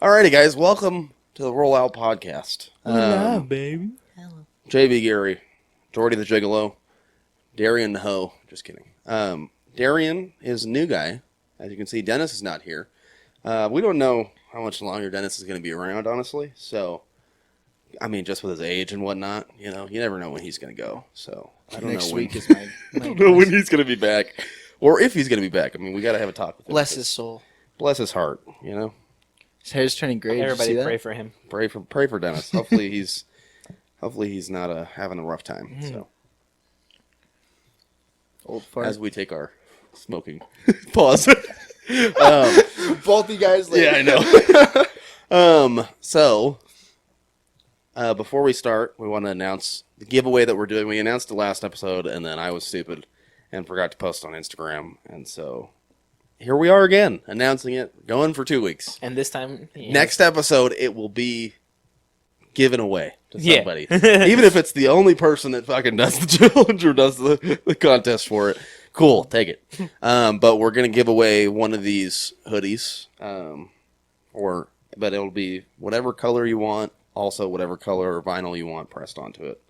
Alrighty, guys, welcome to the Rollout podcast. Baby. Hello. JV Geary, Jordii D'Angelo, Darion the Ho. Just kidding. Darion is a new guy. As you can see, Dennis is not here. We don't know how much longer Dennis is going to be around, honestly. So, I mean, just with his age and whatnot, you never know when he's going to go. So, I don't Next know week when, is my I don't know when he's going to be back, or if he's going to be back. I mean, we got to have a talk with him. bless his soul. Bless his heart. His hair's turning gray. Did you Everybody see that? pray for him. Pray for Dennis. Hopefully he's not having a rough time. So Old fart. as we take our smoking pause. Both you guys. Like, Yeah, I know. So before we start, we want to announce the giveaway that we're doing. We announced the last episode, and then I was stupid and forgot to post on Instagram, and so here we are again, announcing it, going for 2 weeks. And this time, Next episode, it will be given away to Yeah. somebody. Even if it's the only person that fucking does the challenge or does the contest for it. Cool, take it. But we're going to give away one of these hoodies. But it'll be whatever color you want, also whatever color or vinyl you want pressed onto it.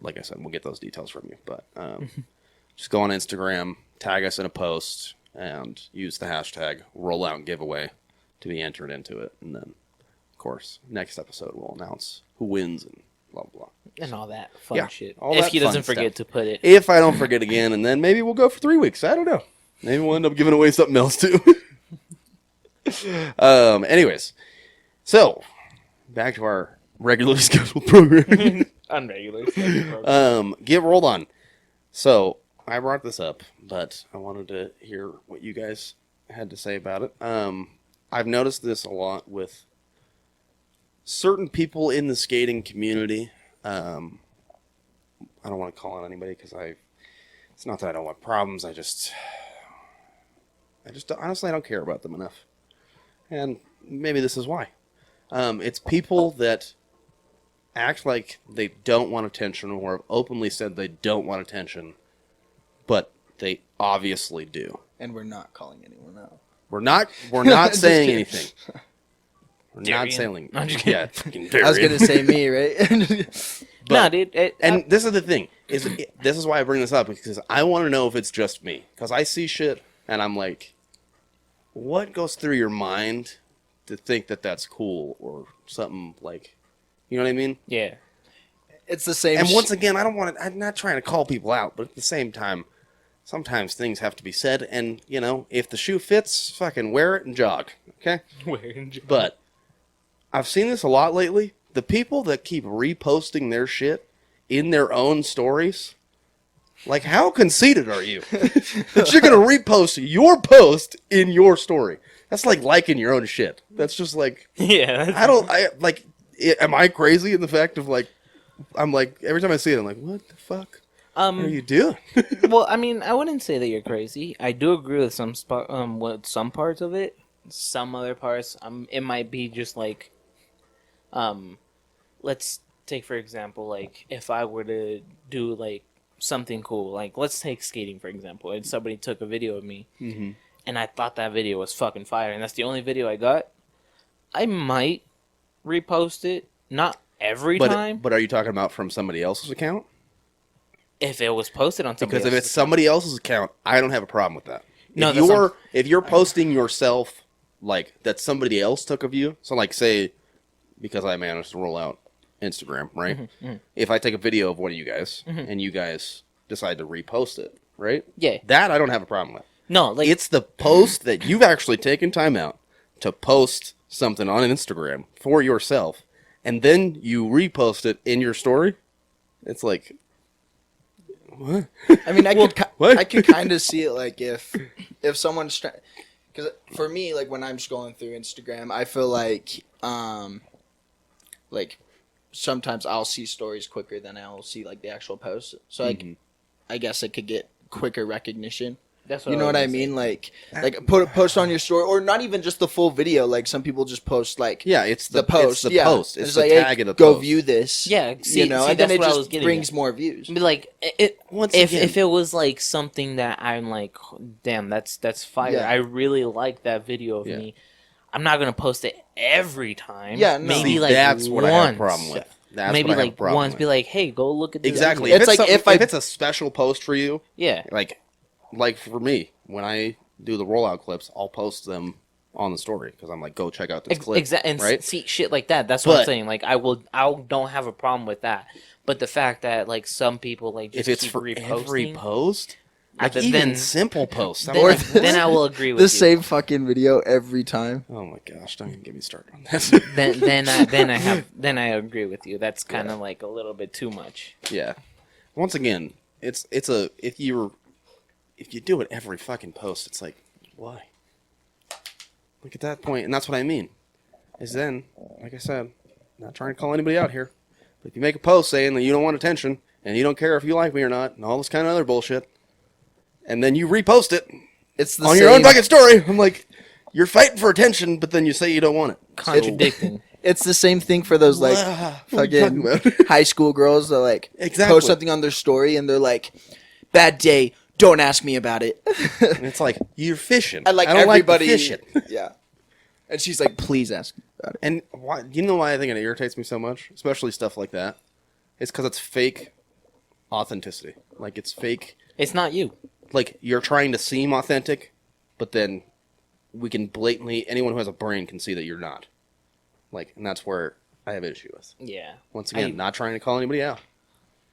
Like I said, we'll get those details from you. But just go on Instagram, tag us in a post, and use the hashtag Rollout Giveaway to be entered into it. And then, of course, next episode we'll announce who wins and blah, blah, blah. and all that fun Yeah, shit. all If that he fun doesn't forget stuff. to put it. If I don't forget again, and then maybe we'll go for 3 weeks. I don't know. Maybe we'll end up giving away something else, too. Anyways, so, back to our regularly scheduled program. Unregular. Get rolled on. So, I brought this up, but I wanted to hear what you guys had to say about it. I've noticed this a lot with certain people in the skating community. I don't want to call on anybody because it's not that I don't want problems. I just honestly, I don't care about them enough. And maybe this is why. It's people that act like they don't want attention or have openly said they don't want attention, but they obviously do. And we're not calling anyone out. We're not saying kidding. anything. We're not Darion. saying. I'm just Yeah, fucking I was gonna Darion. say me, right? No, dude. And this is the thing. This is why I bring this up, because I want to know if it's just me. Because I see shit, and I'm like, what goes through your mind to think that that's cool or something like, you know what I mean? yeah. It's the same. And once again, I don't want to. I'm not trying to call people out, but at the same time, sometimes things have to be said. And if the shoe fits, fucking wear it and jog. Okay. But I've seen this a lot lately. The people that keep reposting their shit in their own stories, like, how conceited are you that you're gonna repost your post in your story? That's like liking your own shit. That's just like, Yeah. am I crazy in the fact of like, I'm like, every time I see it, I'm like, what the fuck are you doing? Well, I mean, I wouldn't say that you're crazy. I do agree with with some parts of it. Some other parts, it might be just like, let's take for example, like if I were to do like something cool, like let's take skating for example, and somebody took a video of me, and I thought that video was fucking fire, and that's the only video I got, I might repost it. Not every time. But are you talking about from somebody else's account? If it was posted on somebody Because if else's it's somebody else's account, I don't have a problem with that. No, if that's you're posting yourself like that somebody else took of you, so like say because I managed to roll out Instagram, right? If I take a video of one of you guys and you guys decide to repost it, right? Yeah. That I don't have a problem with. No, like It's the post that you've actually taken time out to post something on Instagram for yourself, and then you repost it in your story. It's like, what? I mean, I what? could kind of see it like if someone's trying, because for me, like when I'm scrolling through Instagram, I feel like sometimes I'll see stories quicker than I'll see like the actual post. So I guess it could get quicker recognition. that's You know what I mean? Like put a post on your story, or not even just the full video. Like some people just post like Yeah, it's the post. It's the post. It's the like, tag hey, of the go post. view this. Yeah, see, and that's then it what I was just getting brings at. more views. Be like Once if again- if it was like something that I'm like, damn, that's fire. Yeah. I really like that video of Yeah. me. I'm not gonna post it every time. Yeah, no. maybe See, like that's what once. I have a problem with. That's maybe what I have a like problem once. with. Be like, hey, go look at this. Exactly. video. It's like if if it's a special post for you, Yeah. like for me, when I do the rollout clips, I'll post them on the story because I'm like, go check out this clip. Exactly. And right? see shit like that. That's what I'm But- saying. Like I don't have a problem with that. But the fact that like some people like just If it's keep for reposting, every post, like then- even then- simple posts, I'm then, like, then I will agree with the you. same fucking video every time. oh my gosh, don't even get me started on this. then I agree with you. That's kind of like a little bit too much. Yeah. Once again, it's a if you do it every fucking post, it's like, why? Like at that point, and that's what I mean. Is then, like I said, not trying to call anybody out here, but if you make a post saying that you don't want attention and you don't care if you like me or not, and all this kind of other bullshit, and then you repost it It's the on same, your own fucking story, I'm like, you're fighting for attention, but then you say you don't want it. Contradicting. It's the same thing for those like What are you talking fucking about? high school girls that like Exactly. post something on their story and they're like, "Bad day, don't ask me about it." And it's like, you're fishing. And like I don't everybody, like the fishing. yeah. And she's like, "Please ask me about it." And why? You know why I think it irritates me so much, especially stuff like that? It's because it's fake authenticity. Like it's fake. It's not you. Like you're trying to seem authentic, but then we can blatantly anyone who has a brain can see that you're not. Like, and that's where I have an issue with. Yeah. Once again, not trying to call anybody out.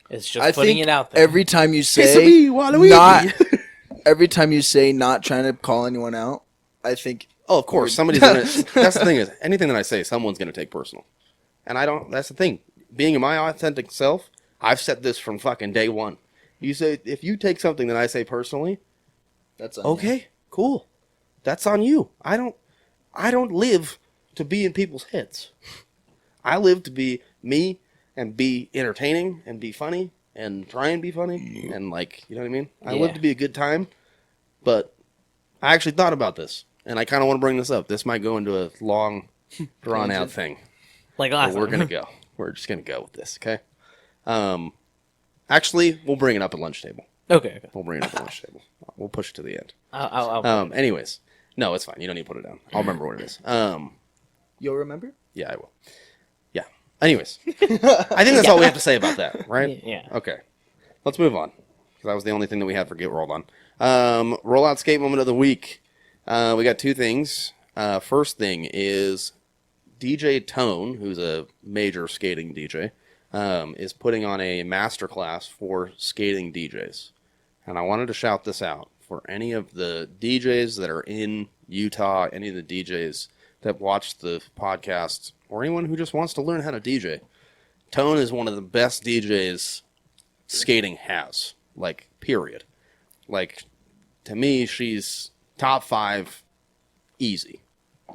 It's just I putting think it out there. every time you say Waluigi. not, every time you say not trying to call anyone out, I think Oh, of course, somebody's gonna. That's the thing is, anything that I say, someone's gonna take personal, and I don't. That's the thing. Being my authentic self, I've said this from fucking day one. You say if you take something that I say personally, that's on you. okay, cool, that's on you. I don't live to be in people's heads. I live to be me and be entertaining and be funny and try and be funny and like, you know what I mean? I live Yeah. to be a good time, but I actually thought about this and I kind of want to bring this up. This might go into a long, drawn out thing. like But last we're time. going to go. We're just going to go with this, okay? Actually, we'll bring it up at lunch table. Okay. We'll bring it up at lunch table. We'll push it to the end. I'll Anyways, no, it's fine. You don't need to put it down. I'll remember what it is. You'll remember? Yeah, I will. Yeah. Anyways, I think that's all we have to say about that, right? Yeah. Okay. Let's move on. 'Cause that was the only thing that we had for Get Rolled on. Rollout skate moment of the week. We got two things. First thing is DJ Tone, who's a major skating DJ, is putting on a masterclass for skating DJs. And I wanted to shout this out for any of the DJs that are in Utah, any of the DJs that watch the podcast, or anyone who just wants to learn how to DJ. Tone is one of the best DJs skating has. Like, period. Like, to me, she's top 5 easy.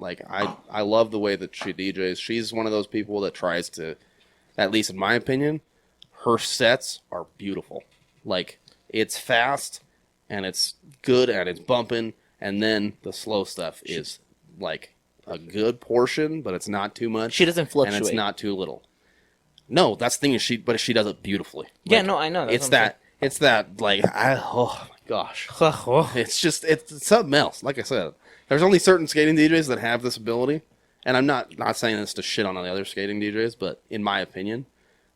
Like, I love the way that she DJs. She's one of those people that tries to, at least in my opinion, her sets are beautiful. Like, it's fast, and it's good, and it's bumping, and then the slow stuff is, like, a good portion, but it's not too much. She doesn't fluctuate. And it's not too little. No, that's the thing is she does it beautifully. Yeah, Like, no, I know. That's it's that, like, oh my gosh. It's just, it's something else. Like I said, there's only certain skating DJs that have this ability, and I'm not saying this to shit on the other skating DJs, but in my opinion,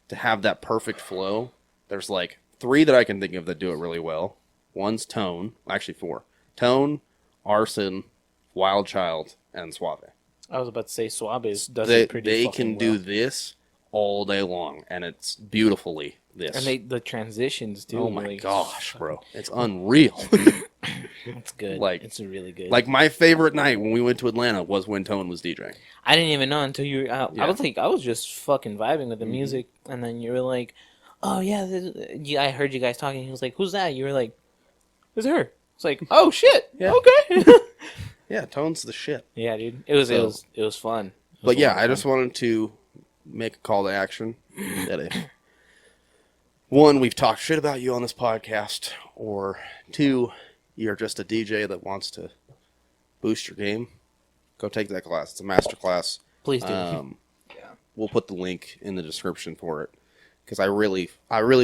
to have that perfect flow, there's like 3 that I can think of that do it really well. One's Tone, actually 4. Tone, Arson, Wild Child, and Suave. I was about to say Suave does it pretty They fucking can well. do this all day long, and it's beautifully this. And the transitions too. Oh my like, gosh, bro. It's unreal. it's good. Like- It's really good. Like, my favorite night when we went to Atlanta was when Tone was DJing. I didn't even know until you were out. Yeah. I was just fucking vibing with the music, and then you were like, "Oh yeah, I heard you guys talking." He was like, "Who's that?" You were like, "Who's her?" It's like, "Oh shit, Yeah. okay." Yeah, Tone's the shit. Yeah, dude, it was So- it was fun. It was But a yeah, lot of I just fun. wanted to make a call to action that if, 1, we've talked shit about you on this podcast, or 2, you're just a DJ that wants to boost your game, go take that class. It's a master class. Please do. We'll put the link in the description for it, because I really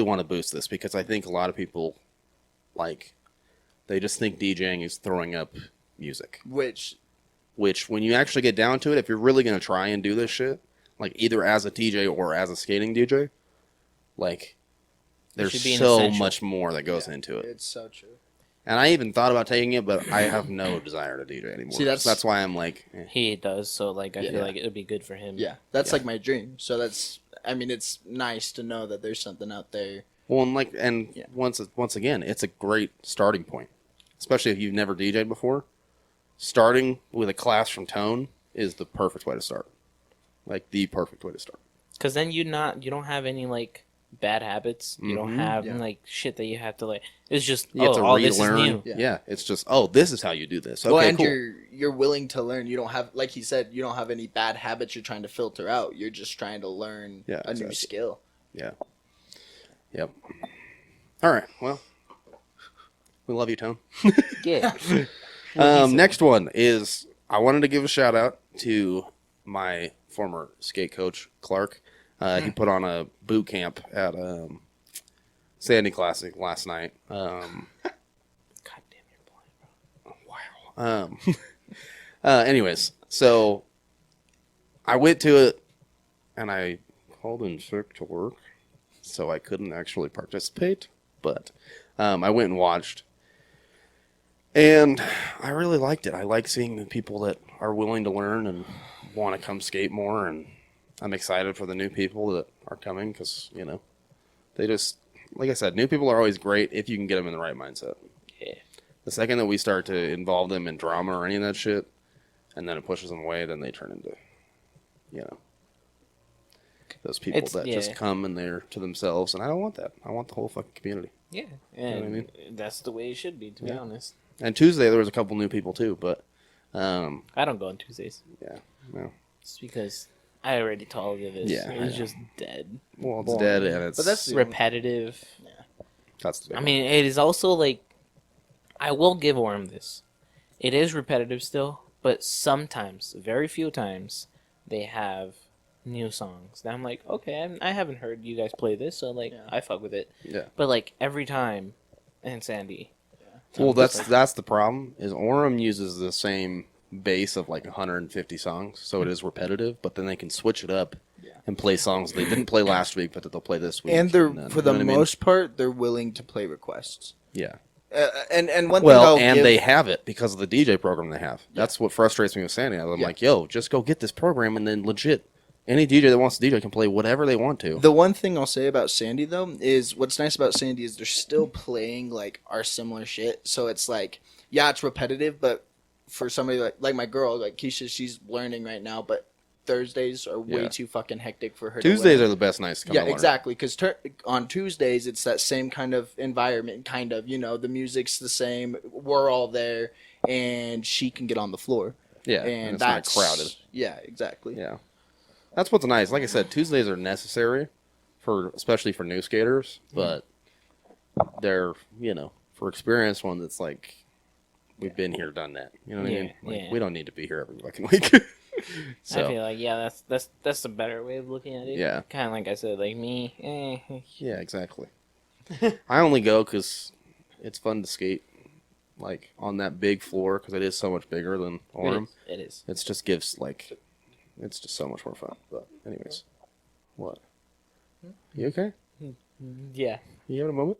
want to boost this, because I think a lot of people, like, they just think DJing is throwing up music. Which which when you actually get down to it, if you're really going to try and do this shit, like either as a DJ or as a skating DJ, like there's should be an so essential. much more that goes into it. It's so true. And I even thought about taking it, but I have no desire to DJ anymore. See, that's why I'm like, He does, so like I Yeah. feel like it would be good for him. Yeah, that's Yeah. like my dream. So that's, I mean, it's nice to know that there's something out there. well, and Yeah. once again, it's a great starting point, especially if you've never DJed before. Starting with a class from Tone is the perfect way to start, like the perfect way to start. Because then you don't have any like bad habits. You don't have Yeah. like shit that you have to like. It's just You have to all this is relearn. new. Yeah. It's just this is how you do this. Okay, Well, and cool. you're willing to learn. You don't have, like he said, you don't have any bad habits you're trying to filter out. You're just trying to learn Yeah, a new exactly. skill. Yeah. Yep. All right. Well, we love you, Tone. Yeah. Next one is I wanted to give a shout out to my former skate coach, Clark. He put on a boot camp at Sandy Classic last night. God damn, you're blind, bro. Anyways, so I went to it and I called in sick to work, so I couldn't actually participate. But I went and watched, and I really liked it. I like seeing the people that are willing to learn and want to come skate more, and I'm excited for the new people that are coming because, you know, they just, like I said, new people are always great if you can get them in the right mindset. Yeah. The second that we start to involve them in drama or any of that shit, and then it pushes them away, then they turn into, you know, those people that just come and they're to themselves, and I don't want that. I want the whole fucking community. Yeah. know what I And mean? that's the way it should be, to be honest. And Tuesday there was a couple new people too, but I don't go on Tuesdays. yeah, no. Just because I already told you this. Yeah, I It's know. just dead. Well, it's Boring. dead, and it's But that's the- Repetitive. that's the big I mean, it is also like, I will give Orm this. It is repetitive still, but sometimes, very few times, they have new songs. And I'm like, okay, I haven't heard you guys play this, so like, Yeah. I fuck with it. one. Yeah. But like, every time, and Sandy. Well, that's the problem. Is Orem uses the same base of like 150 songs, so it is repetitive. But then they can switch it up and play songs they didn't play last week, but that they'll play this week. And they're, then, for you the know what I mean? most part, they're willing to play requests. Yeah. And one Well, thing and I'll they give, have it because of the DJ program they have. That's what frustrates me with Sandy. I'm like, yo, just go get this program, and then legit, any DJ that wants to DJ can play whatever they want to. the one thing I'll say about Sandy though is what's nice about Sandy is they're still playing like our similar shit. So it's like, yeah, it's repetitive, but for somebody like my girl, like Keisha, she's learning right now, but Thursdays are way Yeah. too fucking hectic for her. Tuesdays to are the best nights to come yeah, to learn. exactly. Because on Tuesdays, it's that same kind of environment, kind of, you know, the music's the same. We're all there, and she can get on the floor. Yeah, and it's not that's crowded. Yeah, exactly. Yeah, that's what's nice. Like I said, Tuesdays are necessary especially for new skaters, but they're, you know, for experienced ones, it's like we've been here, done that. You know what I mean? Like, yeah. we don't need to be here every fucking week. I So feel like, yeah, that's the better way of looking at it. Yeah. Kind of like I said, like me, yeah, exactly. I only go because it's fun to skate, like on that big floor, because it is so much bigger than Orem. It is. It just gives like, it's just so much more fun. But anyways, what? You okay? Yeah. You having a moment?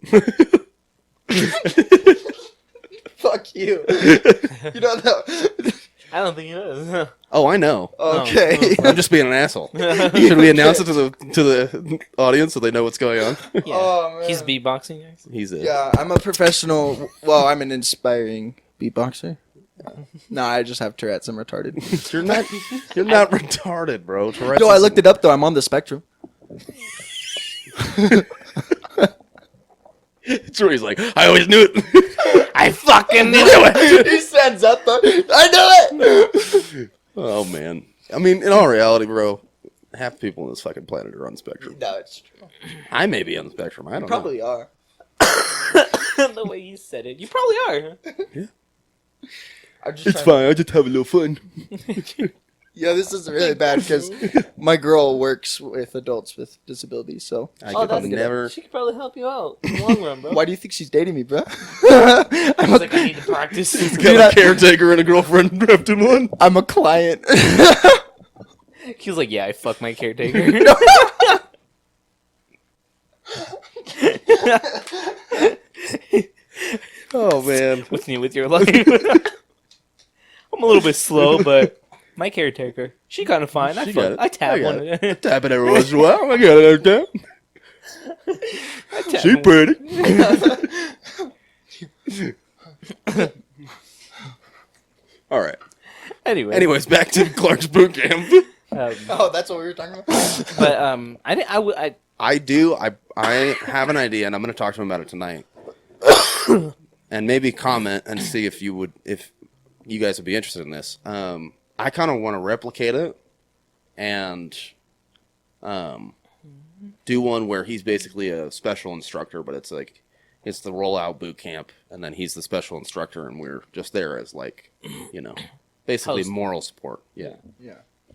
Fuck you. You know that. I don't think it is. Oh, I know. Okay. I'm just being an asshole. Should we announce it to the audience so they know what's going on? Yeah. Oh, man. He's beatboxing, guys. He's a Yeah, I'm a professional. Well, I'm an inspiring beatboxer. No, I just have Tourette's. I'm retarded. You're not retarded, bro. Tourette's No, I is- looked it up though. I'm on the spectrum. It's where he's like, I always knew it. I fucking knew it. He stands up though. I knew it. Oh man. I mean, in all reality, bro, half the people on this fucking planet are on the spectrum. No, it's true. I may be on the spectrum. I don't know. Probably are. The way you said it, you probably are. I'm just It's trying fine. I just have a little fun. Yeah, this is really bad because my girl works with adults with disabilities. So I Oh, could that's never. She could probably help you out in the long run, bro. why do you think she's dating me, bro? She's like, I need to practice. He's got a caretaker and a girlfriend wrapped in one. I'm a client. He was like, yeah, I fuck my caretaker. Oh man. What's new with your life? I'm a little bit slow, but my caretaker, she kind of fine. She got it. I tap I got one. it. Tap it every once in a while. I got it every time. She pretty. All right. Anyways, back to Clark's boot camp. Oh, that's what we were talking about. But I have an idea, and I'm going to talk to him about it tonight, and maybe comment and see if you guys would be interested in this. I kind of want to replicate it, and do one where he's basically a special instructor, but it's the rollout boot camp, and then he's the special instructor, and we're just there as basically Host. moral support. Yeah.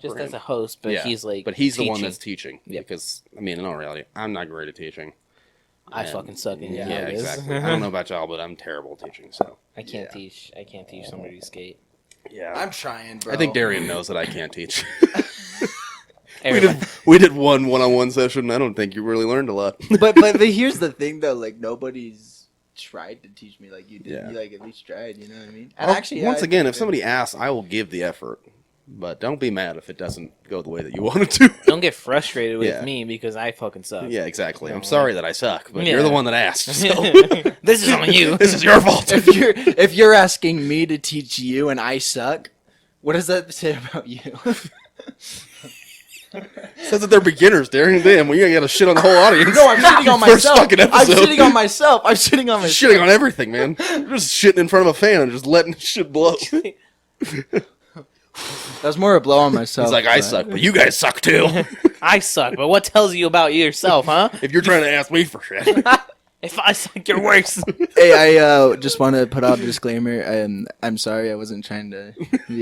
just as a host, but he's like, but he's the teaching. one that's teaching. Yep. Because in all reality, I'm not great at teaching. I fucking suck in Yeah, it. exactly. I don't know about y'all, but I'm terrible at teaching. So I can't teach. I can't teach somebody to skate. yeah, I'm trying, bro. I think Darion knows that I can't teach. Everybody- we did one-on-one session. I don't think you really learned a lot. but here's the thing though, like nobody's tried to teach me like you did. Yeah. You like at least tried, you know what I mean? And actually, once again, if somebody asks, I will give the effort. But don't be mad if it doesn't go the way that you want it to. Don't get frustrated with Yeah. me because I fucking suck. Yeah, exactly. No, I'm sorry that I suck, but Yeah. you're the one that asked. So This is on you. this is your fault. if you're asking me to teach you and I suck, what does that say about you? Says that they're beginners, Darion. Damn, well, you got to shit on the whole audience. No, I'm shitting on First myself. fucking I'm episode. shitting on myself. I'm shitting on myself. Shitting on everything, man. You're just shitting in front of a fan and just letting shit blow. That was more a blow on myself. He's like, I but- suck, but you guys suck too. I suck, but what tells you about yourself, huh? If you're trying to ask me for shit. If I suck, you're worse. Hey, I just want to put out a disclaimer. I'm sorry, I wasn't trying to.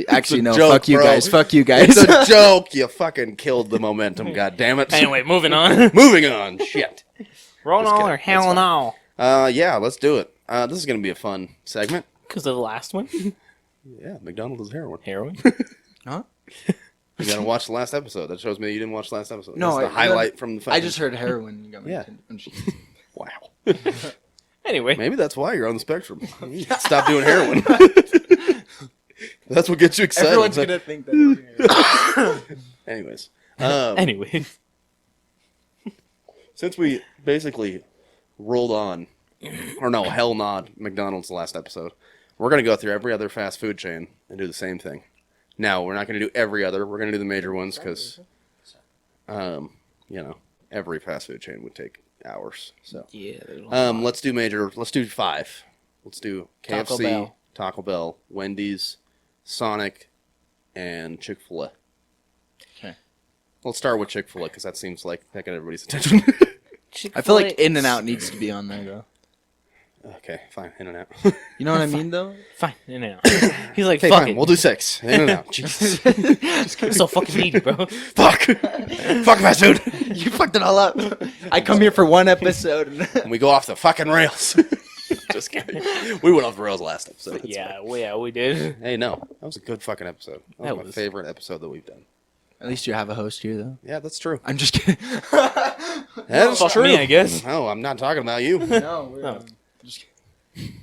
Actually, no. joke, Fuck you bro. guys. Fuck you guys. It's a joke. You fucking killed the momentum, goddammit. Anyway, moving on. Moving on. Shit. Roll Just on kidding. or hell That's no? Yeah, let's do it. This is going to be a fun segment. Because of the last one. Yeah, McDonald's is heroin. Heroin. Huh? You got to watch the last episode. That shows me you didn't watch the last episode. No, That's the highlight from the fucking... I just heard heroin. You got me. Yeah. I'm just- Wow. Anyway. Maybe that's why you're on the spectrum. You need to stop doing heroin. That's what gets you excited. Everyone's gonna think that. Anyways. Anyway. Since we basically rolled on, or no, hell nod McDonald's the last episode, we're going to go through every other fast food chain and do the same thing. Now, we're not going to do every other. We're going to do the major ones because, every fast food chain would take hours. So, Yeah. let's do major. Let's do 5. Let's do KFC, Taco Bell. Taco Bell, Wendy's, Sonic, and Chick-fil-A. Okay. Let's start with Chick-fil-A because that seems like that got everybody's attention. I feel like In and Out needs to be on there though. Okay, fine. In and out. You know what I mean though? Fine. In and out. He's like, Okay, fuck fine. it. We'll do 6. In and out. Jesus. I'm so fucking needy, bro. Fuck. Fuck fast food. You fucked it all up. I come here for one episode. And we go off the fucking rails. Just kidding. We went off the rails last episode. It's Yeah, we did. fine. Hey, no. That was a good fucking episode. That That was my was. favorite episode that we've done. At least you have a host here though. Yeah, that's true. I'm just kidding. That's Fuck true. me, I guess. No, I'm not talking about you. No, we're No. just kidding.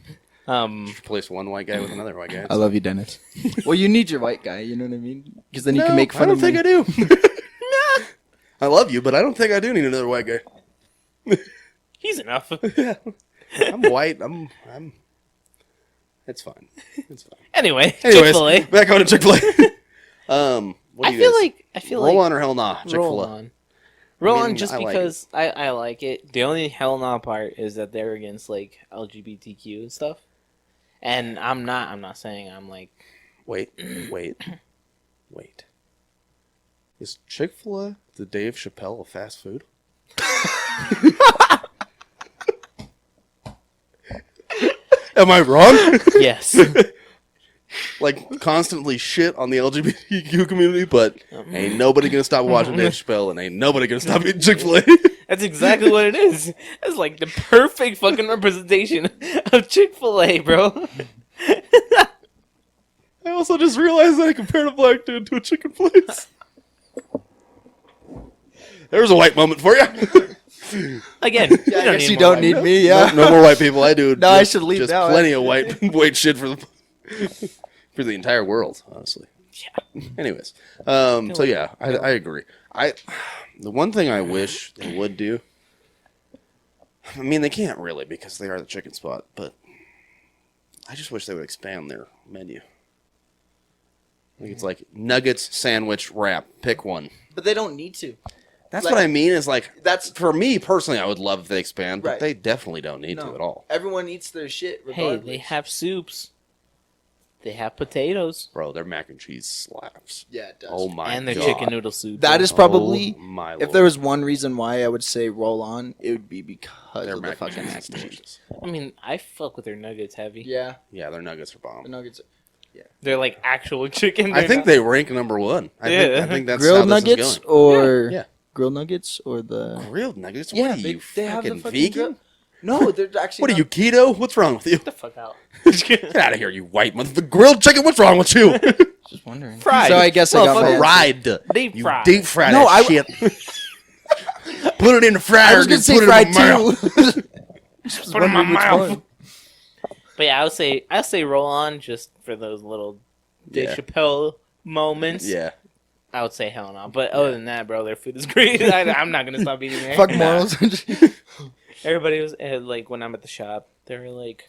Replace one white guy with another white guy. I love you, Dennis. Well, you need your white guy. You know what I mean? Because then you can No, make fun I don't of think me. I do. I love you, but I don't think I do need another white guy. He's enough. I'm white. I'm. It's fine. It's fine. Anyway, Anyways, Chick-fil-A. back on to Chick-fil-A. What I do you feel guys- like roll on or hell nah? roll Chick-fil-A. on. Roll I mean, on just I like because I like it. The only hell no part is that they're against like LGBTQ and stuff. And I'm not saying I'm like Wait. Is Chick-fil-A the Dave Chappelle of fast food? Am I wrong? yes. like constantly shit on the LGBTQ community, but ain't nobody gonna stop watching Dave Chappelle, and ain't nobody gonna stop eating Chick-fil-A. That's exactly what it is. That's like the perfect fucking representation of Chick-fil-A, bro. I also just realized that I compared a black dude to a chicken place. There's a white moment for you. Again, Yeah, I guess you more don't white need people. me. Yeah. No more white people. I do. No, I should leave just now, plenty of white shit for the entire world, honestly. Yeah. Anyways, so yeah, I agree. The one thing I wish they would do. I mean, they can't really because they are the chicken spot, but I just wish they would expand their menu. Like it's like nuggets, sandwich, wrap. Pick one. But they don't need to. That's Like, what I mean. Is like that's for me personally, I would love if they expand, but Right. they definitely don't need to at all. Everyone eats their shit Hey, regardless. they have soups. They have potatoes. Bro, their mac and cheese slaps. Yeah, it does. Oh my And their god. chicken noodle soup. That is probably, Oh my if lord. there was one reason why I would say roll on, it would be because Their of the mac and fucking cheese mac is and cheese. delicious. I mean, I fuck with their nuggets heavy. Yeah, Yeah, their nuggets are the bomb. nuggets. They're like actual chicken. I They're think not- they rank number one. I think that's Grilled how this nuggets is going. or Yeah. grilled nuggets or the Grilled nuggets? Yeah, What are you, they have the fucking fucking vegan? grill- No, they're actually. What are not- you, keto? What's wrong with you? Get the fuck out. Get out of here, you white mother. The grilled chicken, what's wrong with you? Just wondering. Fried. So I guess I got my answer. Fried. Deep You fried. deep fried No, that shit. Put it in the fryer I was and gonna just say put it fried in my mouth. too. Put it in my mouth. But yeah, I say roll on just for those little Dave Yeah. Chappelle moments. Yeah. I would say hell no. But other than that, bro, their food is great. I'm not gonna stop eating there. Fuck morals. Everybody was like, when I'm at the shop, they were like,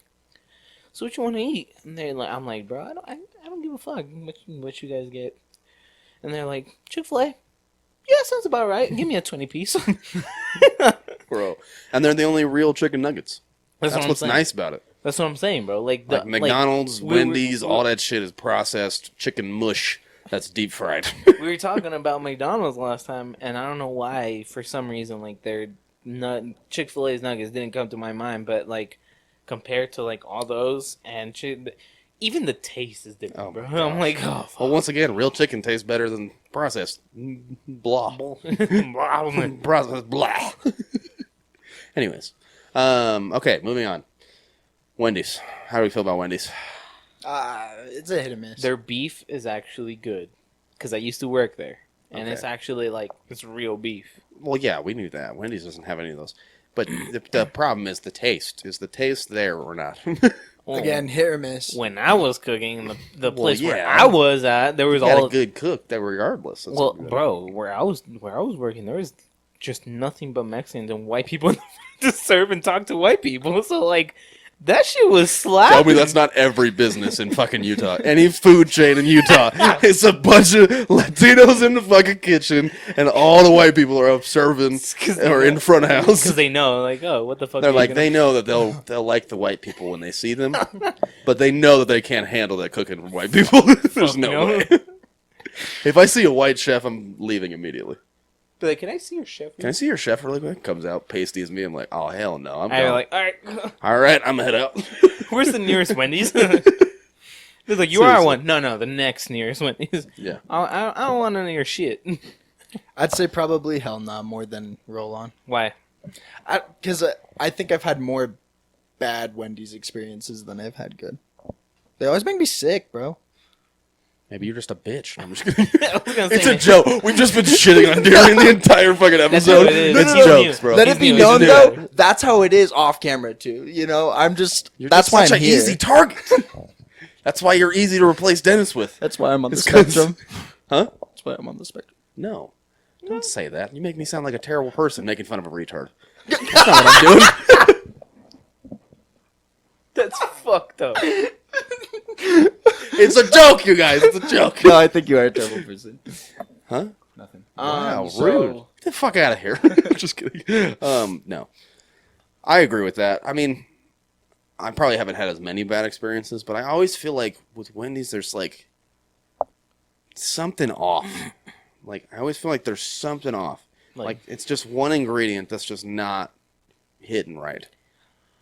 "So what you want to eat?" And they're like, "I'm like, bro, I don't give a fuck what you guys get." And they're like, "Chick-fil-A." Yeah, sounds about right. Give me a 20 piece. Bro. And they're the only real chicken nuggets. That's what I'm what's saying. nice about it. That's what I'm saying, bro. Like McDonald's, we were- Wendy's, all that shit is processed chicken mush that's deep fried. we were talking about McDonald's last time, and I don't know why. For some reason, like their Chick-fil-A's nuggets didn't come to my mind, but like compared to like all those and even the taste is different, Oh bro. my I'm gosh. like, oh, fuck. Well, once again, real chicken tastes better than processed. Blah. Processed blah. Anyways. Okay, moving on. Wendy's. How do we feel about Wendy's? It's a hit or miss. Their beef is actually good because I used to work there, and Okay. it's actually like it's real beef. Well, yeah, we knew that. Wendy's doesn't have any of those. But the problem is the taste. Is the taste there or not? Well, Again, hit or miss. when I was cooking, the Well, place where yeah. I was at, there was You got all a good cook that regardless. That's well, what- bro, where I was working, there was just nothing but Mexicans and white people to serve and talk to white people. So like, that shit was slapping. Tell me that's not every business in fucking Utah. Any food chain in Utah. It's a bunch of Latinos in the fucking kitchen, and all the white people are up serving or in front of house. because they know, like, oh, what the fuck? They're are you like, gonna- they know that they'll like the white people when they see them, but they know that they can't handle that cooking from white people. There's Fuck no no. way. If I see a white chef, I'm leaving immediately. Be like, can I see your chef? Can I see your chef really quick? Comes out, pasty as me. I'm like, oh hell no, I'm I'm gone. like, all right, All right, I'm gonna head out. where's the nearest Wendy's? They're like, you are Seriously. one. No, the next nearest Wendy's. Yeah. I don't want none of your shit. I'd say probably hell nah more than roll on. Why? Because I think I've had more bad Wendy's experiences than I've had good. They always make me sick, bro. Maybe you're just a bitch. I'm just kidding. I was gonna It's say, a joke. We've just been shitting on Darion the entire fucking That's episode. how it is. It's No, no, no. jokes, bro. Let He's it be new, known he's though, new. that's how it is off camera too. You know, I'm just You're that's just why such I'm an here. easy target. That's why you're easy to replace Dennis with. That's why I'm on the It's 'cause- spectrum. Huh? That's why I'm on the spectrum. No. Don't say that. You make me sound like a terrible person making fun of a retard. That's not what I'm doing. that's fucked up. It's a joke, you guys. It's a joke. No, I think you are a terrible person. Huh? Nothing. Wow, rude. Get the fuck out of here. Just kidding. No. I agree with that. I mean, I probably haven't had as many bad experiences, but I always feel like with Wendy's, there's like something off. Like, I always feel like there's something off. Like it's just one ingredient that's just not hidden right.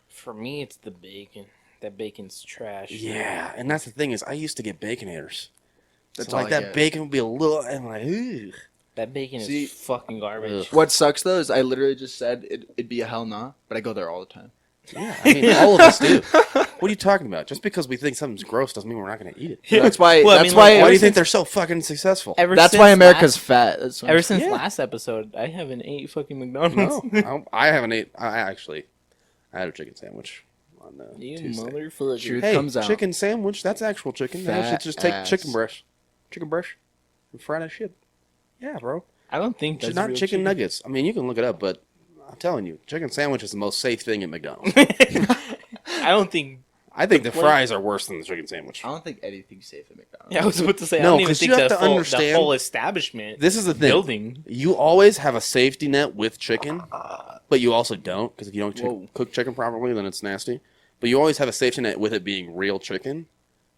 For me, it's the bacon. that bacon's trash. Yeah, and that's the thing is, I used to get Baconators. That's So, all like I that get. bacon would be a little, and like, ugh. That bacon See- is fucking garbage. Ugh. What sucks though is I literally just said it'd be a hell nah, but I go there all the time. Yeah, I mean, all of us do. What are you talking about? Just because we think something's gross doesn't mean we're not going to eat it. That's why. Well, I that's mean, why. like, Why do you since- think they're so fucking successful? that's why America's fat. That's why Ever since Yeah. last episode, I haven't ate fucking McDonald's. No, I haven't ate. I had a chicken sandwich on You Tuesday. motherfucker. Truth Hey, comes out. chicken sandwich. That's actual chicken. Now you should Fat just take ass. chicken breast, and fry that shit. Yeah, bro. I don't think It's that's not real chicken nuggets. I mean, you can look it up, but I'm telling you, chicken sandwich is the most safe thing at McDonald's. I don't think. I think the What? fries are worse than the chicken sandwich. I don't think anything's safe at McDonald's. Yeah, I was about to say. No, I don't even 'cause think you have the to whole, understand- the whole establishment This is the thing. building. You always have a safety net with chicken, but you also don't, because if you don't Whoa. cook chicken properly, then it's nasty. But you always have a safety net with it being real chicken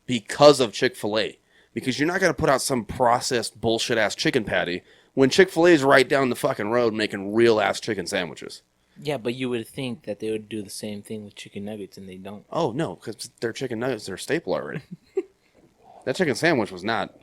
because of Chick-fil-A. Because you're not going to put out some processed bullshit-ass chicken patty when Chick-fil-A is right down the fucking road making real-ass chicken sandwiches. Yeah, but you would think that they would do the same thing with chicken nuggets, and they don't. Oh, no, because their chicken nuggets are a staple already. That chicken sandwich was not,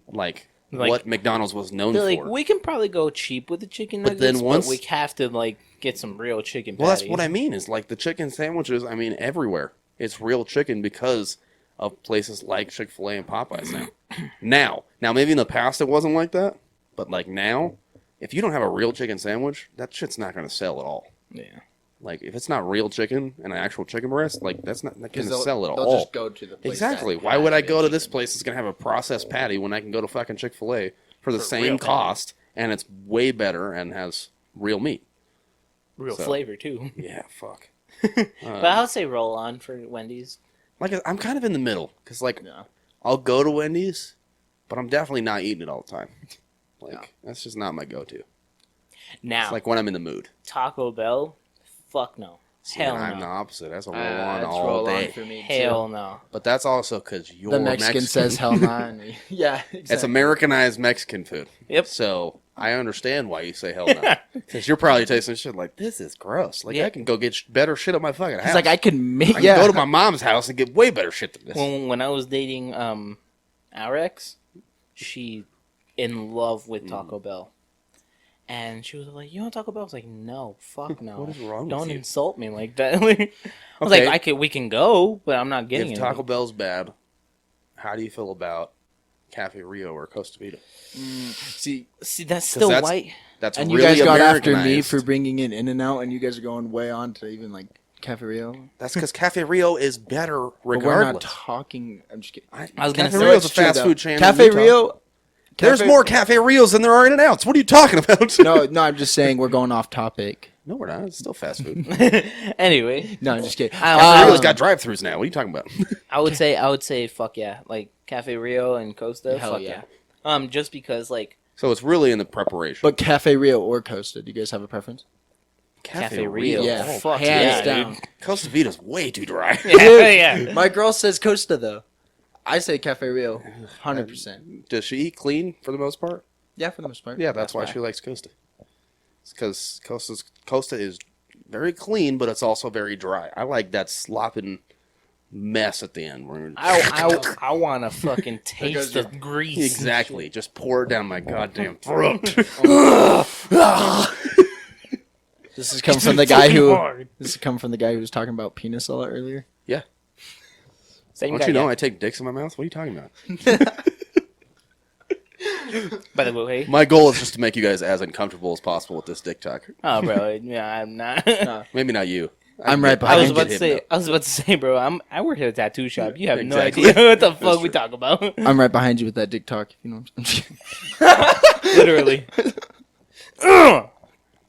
like what McDonald's was known They're for. like, we can probably go cheap with the chicken But nuggets, then once- but we have to like get some real chicken Well, patties. that's what I mean. Is like the chicken sandwiches. I mean, everywhere it's real chicken because of places like Chick-fil-A and Popeyes now. Now, maybe in the past it wasn't like that, but like now, if you don't have a real chicken sandwich, that shit's not going to sell at all. Yeah. Like if it's not real chicken and an actual chicken breast, like that's not going to they'll, sell at they'll all. just go to the place Exactly. that Why has would I real go to this chicken. place that's going to have a processed patty when I can go to fucking Chick-fil-A for the For same real cost and it's way better and has real meat? Real So- flavor too. Yeah, fuck. But I would say roll on for Wendy's. Like I'm kind of in the middle because like Yeah. I'll go to Wendy's, but I'm definitely not eating it all the time. Like No. that's just not my go-to. Now, It's like when I'm in the mood. Taco Bell, fuck no. See, Hell and I'm no. the opposite. That's a roll on It's all roll day. on for me Hell too. no. But that's also because you're The Mexican says hell nah. And yeah, exactly. It's Americanized Mexican food. Yep. So I understand why you say hell no. Because you're probably tasting shit like this is gross. Like Yeah. I can go get better shit at my fucking house. He's like, I can make. I can Yeah. go to my mom's house and get way better shit than this. When I was dating our ex, she in love with Taco Bell. And she was like, "You want Taco Bell?" I was like, "No, fuck no. What is wrong with Don't you?" insult me like that." I was Okay. like, we can go, but I'm not getting If it. Taco Bell's bad, how do you feel about Cafe Rio or Costa Vida? See, See, that's still that's- white. That's and really you guys got after me Americanized. for bringing in In-N-Out, and you guys are going way on to even like Cafe Rio. That's because Cafe Rio is better But we're not regardless. talking. I'm just kidding. I was gonna Cafe say- Rio's a It's true, fast though. food chain. in Cafe Utah. Rio. There's Cafe- more Cafe Rios than there are In-N-Outs. What are you talking about? No, I'm just saying we're going off topic. No, we're not. It's still fast food. Anyway, No, I'm just kidding. Cafe Rio's got drive-thrus now. What are you talking about? I would say, fuck yeah, like Cafe Rio and Costa, Hell fuck yeah. yeah. Just because like So it's really in the preparation. But Cafe Rio or Costa, do you guys have a preference? Cafe Rio, Yeah, Oh, fuck hands yeah, down. Costa Vita's way too dry. dude. Yeah. My girl says Costa though. I say Cafe Rio, 100%. Does she eat clean for the most part? Yeah, for the most part. Yeah, that's why she likes Costa. It's because Costa is very clean, but it's also very dry. I like that slopping mess at the end. Where I want to fucking taste goes the your- grease. exactly, just pour it down my goddamn throat. This is coming from the guy who. Hard. This is coming from the guy who was talking about penis a lot earlier. Yeah. Same Don't guy, you know yeah. I take dicks in my mouth? What are you talking about? By the way, My goal is just to make you guys as uncomfortable as possible with this dick talk. oh bro, yeah, I'm not. Maybe not you. I'm right I behind was you. about to say, bro. I work at a tattoo shop. You have Exactly. no idea what the fuck That's we true. talk about. I'm right behind you with that dick talk. You know what I'm saying? Literally.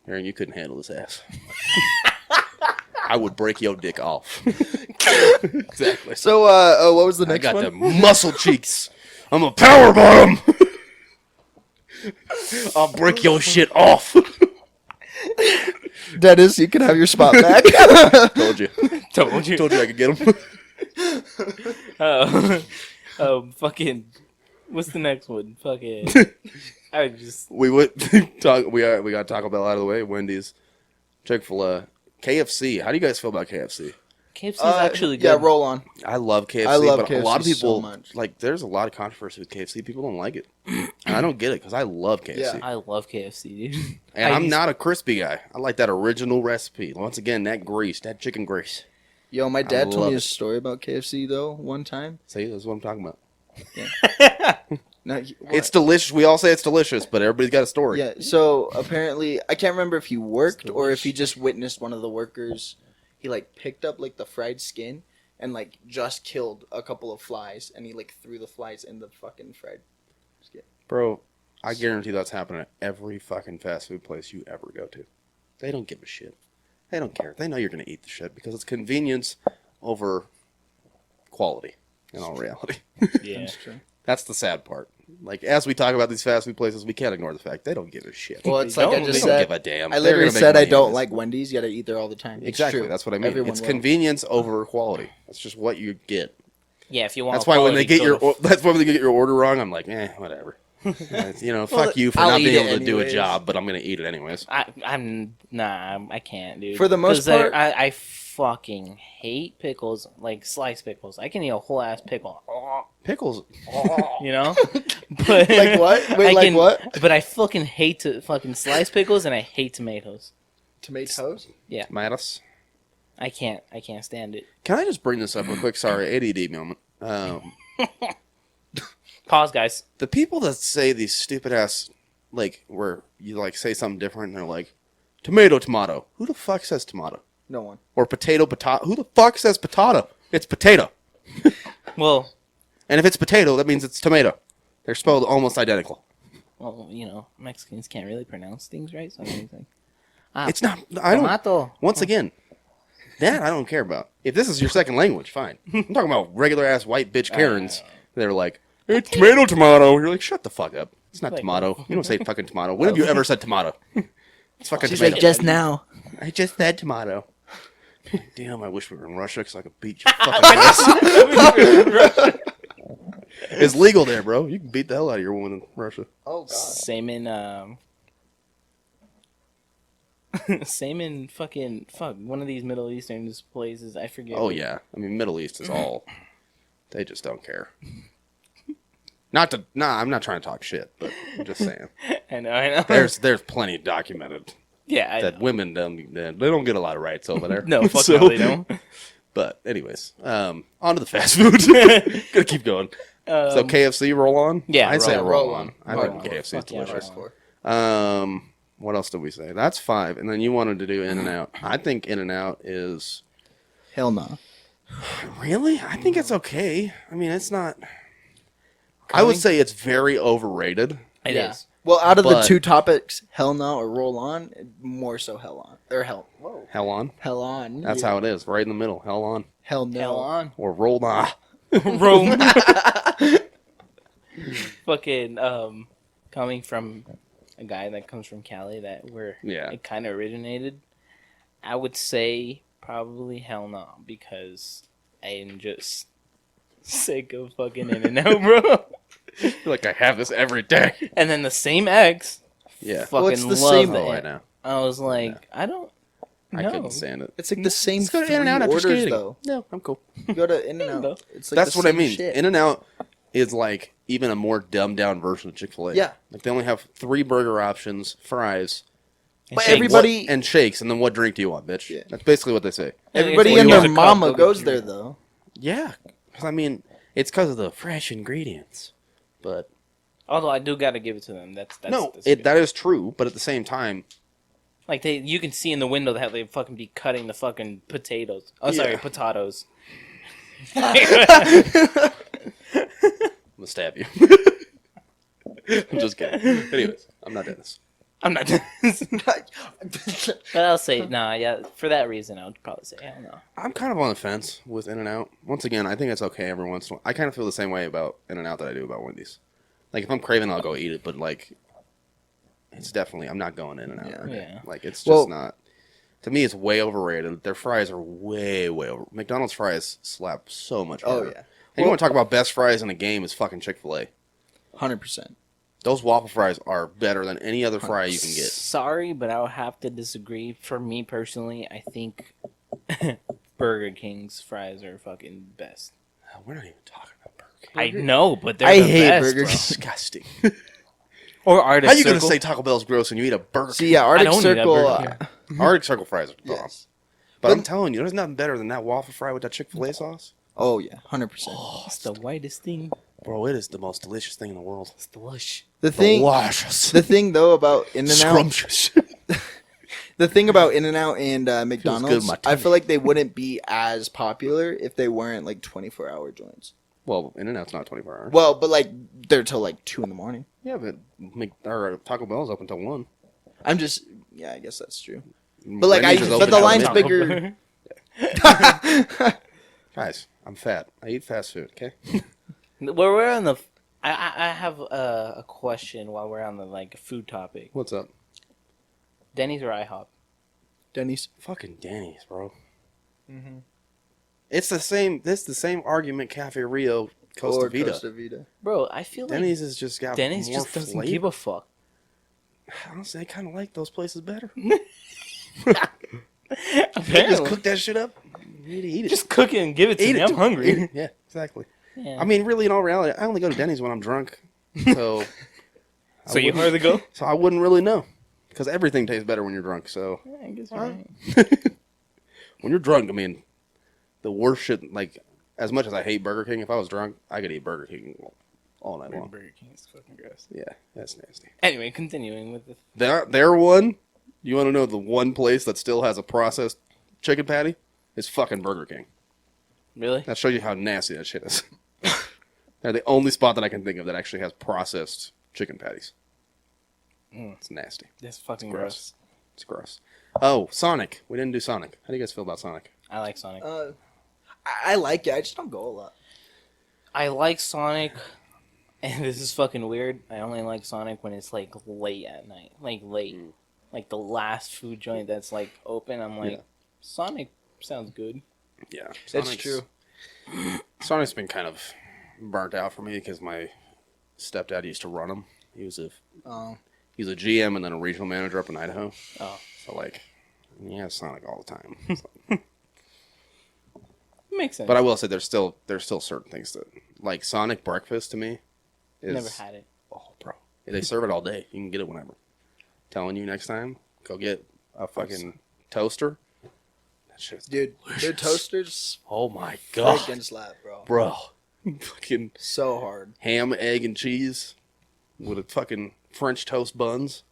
Aaron, you couldn't handle this ass. I would break your dick off. Exactly. So, what was the I next got one? the muscle cheeks. I'm a power bottom. I'll break your shit off. Dennis, you can have your spot back. Told you. Told you. Told you I could get him. Fucking. What's the next one? Fucking. I just. We would talk. We got Taco Bell out of the way. Wendy's, Chick-fil-A, KFC. How do you guys feel about KFC? KFC is actually good. Yeah, roll on. I love KFC, I love but a lot of KFC people so much. like. There's a lot of controversy with KFC. People don't like it, and I don't get it because I love KFC. Yeah. I love KFC, dude. And I'm not a crispy guy. I like that original recipe. Once again, that grease, that chicken grease. Yo, my dad told love me a it. story about KFC though one time. See, that's what I'm talking about. No, It's delicious. We all say it's delicious, but everybody's got a story. Yeah, so apparently, I can't remember if he worked or if he just witnessed one of the workers. He like picked up like the fried skin and like just killed a couple of flies, and he like threw the flies in the fucking fried skin. Bro, I guarantee that's happening at every fucking fast food place you ever go to. They don't give a shit. They don't care. They know you're going to eat the shit because it's convenience over quality in all reality. Yeah. That's true. That's the sad part. Like, as we talk about these fast food places, we can't ignore the fact they don't give a shit. Well, it's They like I don't. just They don't said. give a damn. I They're literally gonna make said I money don't on like Wendy's, yet I eat there all the time. It's Exactly. true. That's what I mean. Everyone It's will. convenience over quality. That's just what you get. Yeah, if you want That's why when they quality, get your go to- that's why when they get your order wrong, I'm like, whatever. You know, fuck you for I'll not eat being it able to do a anyways. job, but I'm gonna eat it anyways. I can't, dude. For the most 'Cause part- I fucking hate pickles, like sliced pickles. I can eat a whole ass pickle. Pickles. You know? But Like what? Wait, I like can- what? But I fucking hate to fucking slice pickles, and I hate tomatoes. Tomatoes? Tomatoes. I can't stand it. Can I just bring this up real quick? Sorry, ADD moment. Pause, guys. The people that say these stupid ass, like, where you like say something different, and they're like, tomato. Who the fuck says tomato? No one. Or potato. Who the fuck says potato? It's potato. Well, And if it's potato, that means it's tomato. They're spelled almost identical. you know, Mexicans can't really pronounce things right, so it's like It's not. I don't. tomato. Once again, that I don't care about. If this is your second language, fine. I'm talking about regular ass white bitch Karens. They're like, it's tomato. You're like, shut the fuck up. It's not Like- tomato. You don't say fucking tomato. When have you ever said tomato? It's fucking She's tomato. like, just now. I just said tomato. Damn, I wish we were in Russia because I could beat your fucking ass. It's legal there, bro. You can beat the hell out of your woman in Russia. Oh, God. Same in same in fucking one of these Middle Eastern places. I forget. Oh, yeah. I mean, Middle East is all... They just don't care. I'm not trying to talk shit, but I'm just saying. I know. There's plenty documented yeah. I that know. women they don't get a lot of rights over there. No, fuck So- no, they don't. But anyways, on to the fast food. Gotta keep going. So KFC roll on? Yeah, I'd say roll roll on. on. I Roll think on. KFC is Fuck yeah, delicious. roll on. What else did we say? That's 5. And then you wanted to do In-N-Out. I think In-N-Out is Hell no. really? I think it's okay. I mean, it's not. I would say it's very overrated. It Yeah. is. Well, out of the But- two topics, hell no or roll on, more so hell on. Or hell. Whoa. Hell on. Hell on. That's how it is. Right in the middle. Hell on. Hell no. Hell on. Or roll on. Rome. Fucking coming from a guy that comes from Cali, that where Yeah. it kind of originated, I would say probably hell no, because I am just sick of fucking In-N-Out, bro. I feel like I have this every day. And then the same ex Yeah. fucking Well, it's the loved same- it. Oh, I know. I was like, I don't I know. couldn't stand it. It's like the same Let's go to three In-N-Out after orders, skating. though. No, I'm cool. You go to In-N-Out. No. It's like That's the what I same mean. shit. In-N-Out is like even a more dumbed down version of Chick-fil-A. Yeah. Like they only have 3 burger options, fries, But shakes. everybody, and shakes, and then what drink do you want, bitch? Yeah. That's basically what they say. everybody It's and like their a cup, mama they'll goes get there, you. though. Yeah. 'Cause, I mean, it's because of the fresh ingredients. But Although I do got to give it to them. That's no, good. that is true. But at the same time, Like you can see in the window that they fucking be cutting the fucking potatoes. Oh, sorry, Yeah. potatoes. I'm gonna stab you. I'm just kidding. Anyways, I'm not Dennis. I'm not. But I'll say nah. Yeah, for that reason, I would probably say hell no. I'm kind of on the fence with In-N-Out. Once again, I think it's okay every once in a while. I kind of feel the same way about In-N-Out that I do about Wendy's. Like, if I'm craving, I'll go eat it, but, like, it's definitely, I'm not going In-N-Out. Yeah. Right? Yeah. Like, it's just Well- not. To me, it's way overrated. Their fries are way, way over. McDonald's fries slap so much Oh, harder. yeah. And you want to talk about best fries in a game is fucking Chick-fil-A. 100%. Those waffle fries are better than any other fry you can get. Sorry, but I would have to disagree. For me personally, I think Burger King's fries are fucking best. We're not even talking about Burger King. I know, but they're I the hate best, Burger bro. King. Disgusting. Or Arctic How you gonna Circle. say Taco Bell's gross and you eat a Burger See, King? yeah, Arctic don't need that Circle. Burger Arctic Circle fries are bomb. Yes. But I'm telling you, there's nothing better than that waffle fry with that Chick-fil-A sauce. Oh yeah, 100%. It's the whitest thing. Bro, it is the most delicious thing in the world. It's delish. The thing, Delicious. the thing though about In-N-Out, Scrumptious. the thing about In-N-Out and good in McDonald's, my I tummy. feel like they wouldn't be as popular if they weren't like 24-hour joints. Well, In-N-Out's not 24 hours. Well, but like they're till like 2 in the morning. Yeah, but Taco Bell's open until 1. I'm just, yeah, I guess that's true. But like but the till line's midnight. bigger. Guys, I'm fat. I eat fast food, okay? Where we're on the, I have a question while we're on the like food topic. What's up? Denny's or IHOP? Denny's. Fucking Denny's, bro. Mm-hmm. It's the same argument Cafe Rio Costa Or Vida. Costa Vida. Bro, I feel Denny's has just got like Denny's more just doesn't flavor. give a fuck. Honestly, I kind of like those places better. They just Apparently, cook that shit up. You need to eat it. just cook it and give it to eat me. it. I'm hungry. Eat it. Yeah, exactly. Yeah. I mean, really, in all reality, I only go to Denny's when I'm drunk. So, so you hardly go? So I wouldn't really know. Because everything tastes better when you're drunk. So Yeah, I guess you're right. when you're drunk, I mean, the worst shit, like, as much as I hate Burger King, if I was drunk, I could eat Burger King all night long. Burger King is fucking gross. Yeah, that's nasty. Anyway, continuing with this. Their one, you want to know the one place that still has a processed chicken patty? It's fucking Burger King. Really? That shows you how nasty that shit is. They're the only spot that I can think of that actually has processed chicken patties. It's nasty. That's fucking It's gross. gross. It's gross. Oh, Sonic. We didn't do Sonic. How do you guys feel about Sonic? I like Sonic. I like it. I just don't go a lot. I like Sonic, and this is fucking weird. I only like Sonic when it's like late at night, like late, like the last food joint that's like open. I'm like, Yeah. Sonic sounds good. Yeah, That's true. Sonic's been kind of burnt out for me because my stepdad used to run them. He was a GM and then a regional manager up in Idaho. Oh, So like, yeah, Sonic all the time. makes sense. But I will say there's still certain things that like Sonic breakfast to me is Never had it. Oh, bro, they serve it all day. You can get it whenever. Telling you next time, go get a fucking toaster. That shit's Dude, their toasters oh my god, freaking slap, bro. bro, fucking So hard. ham, egg, and cheese with a fucking French toast buns,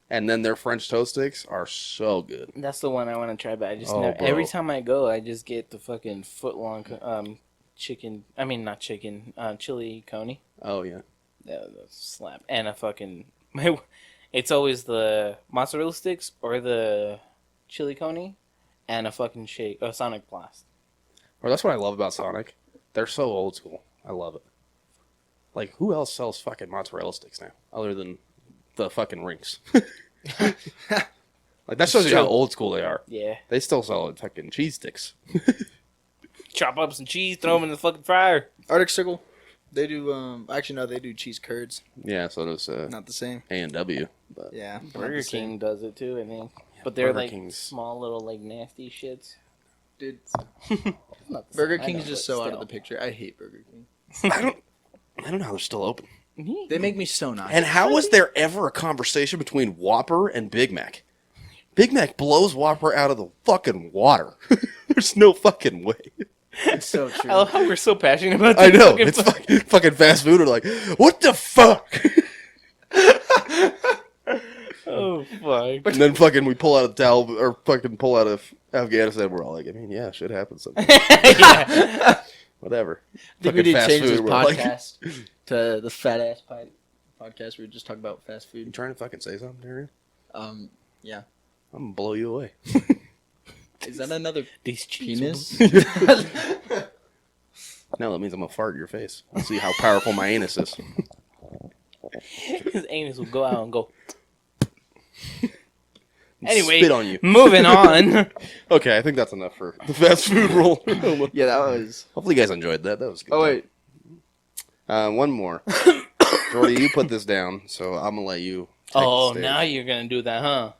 and then their French toast sticks are so good. That's the one I want to try, but I just Oh, never, bro. every time I go, I just get the fucking foot-long chicken. I mean, not chicken, chili coney. Oh yeah, The slap and a fucking. It's always the mozzarella sticks or the chili coney, and a fucking shake, a Sonic Blast. well, that's what I love about Sonic. They're so old school. I love it. Like, who else sells fucking mozzarella sticks now, other than the fucking Rinks? Like, that shows you how old school they are. Yeah, They still sell fucking cheese sticks. chop up some cheese, throw them in the fucking fryer. Arctic Circle, they do. Actually, no, they do cheese curds. Yeah, so does Not the same. A&W. But Yeah, not Burger the same. King does it too, I think. But they're Burger like King's- small little like nasty shits. Dude, Not the Burger same, I King's know, just but so out of still. the picture. I hate Burger King. I don't know how they're still open. They make me so nauseous. And how was there ever a conversation between Whopper and Big Mac? Big Mac blows Whopper out of the fucking water. There's no fucking way. It's so true. I love how we're so passionate about I this know. fucking It's fucking fast food. We're like, what the fuck? Oh fuck! And then fucking we pull out of Tal or fucking pull out of Afghanistan. We're all like, I mean, yeah, shit happens sometimes. Yeah. Whatever. I think we Fucking need to fast change this food, we're like- podcast to the Fat Ass Podcast. We were just talking about fast You food. trying to fucking say something, Darion? Yeah. I'm gonna blow you away. Is that another These cheese penis? No, that means I'm gonna fart in your face. I'll see how powerful my anus is. His anus will go out and go. Anyway, Spit on you. moving on. Okay, I think that's enough for the fast food roll. Yeah, that was. Hopefully you guys enjoyed that. That was good. Oh wait, One more. Jordii, you put this down, so I'm gonna let you take Oh, the stage. now you're gonna do that, huh?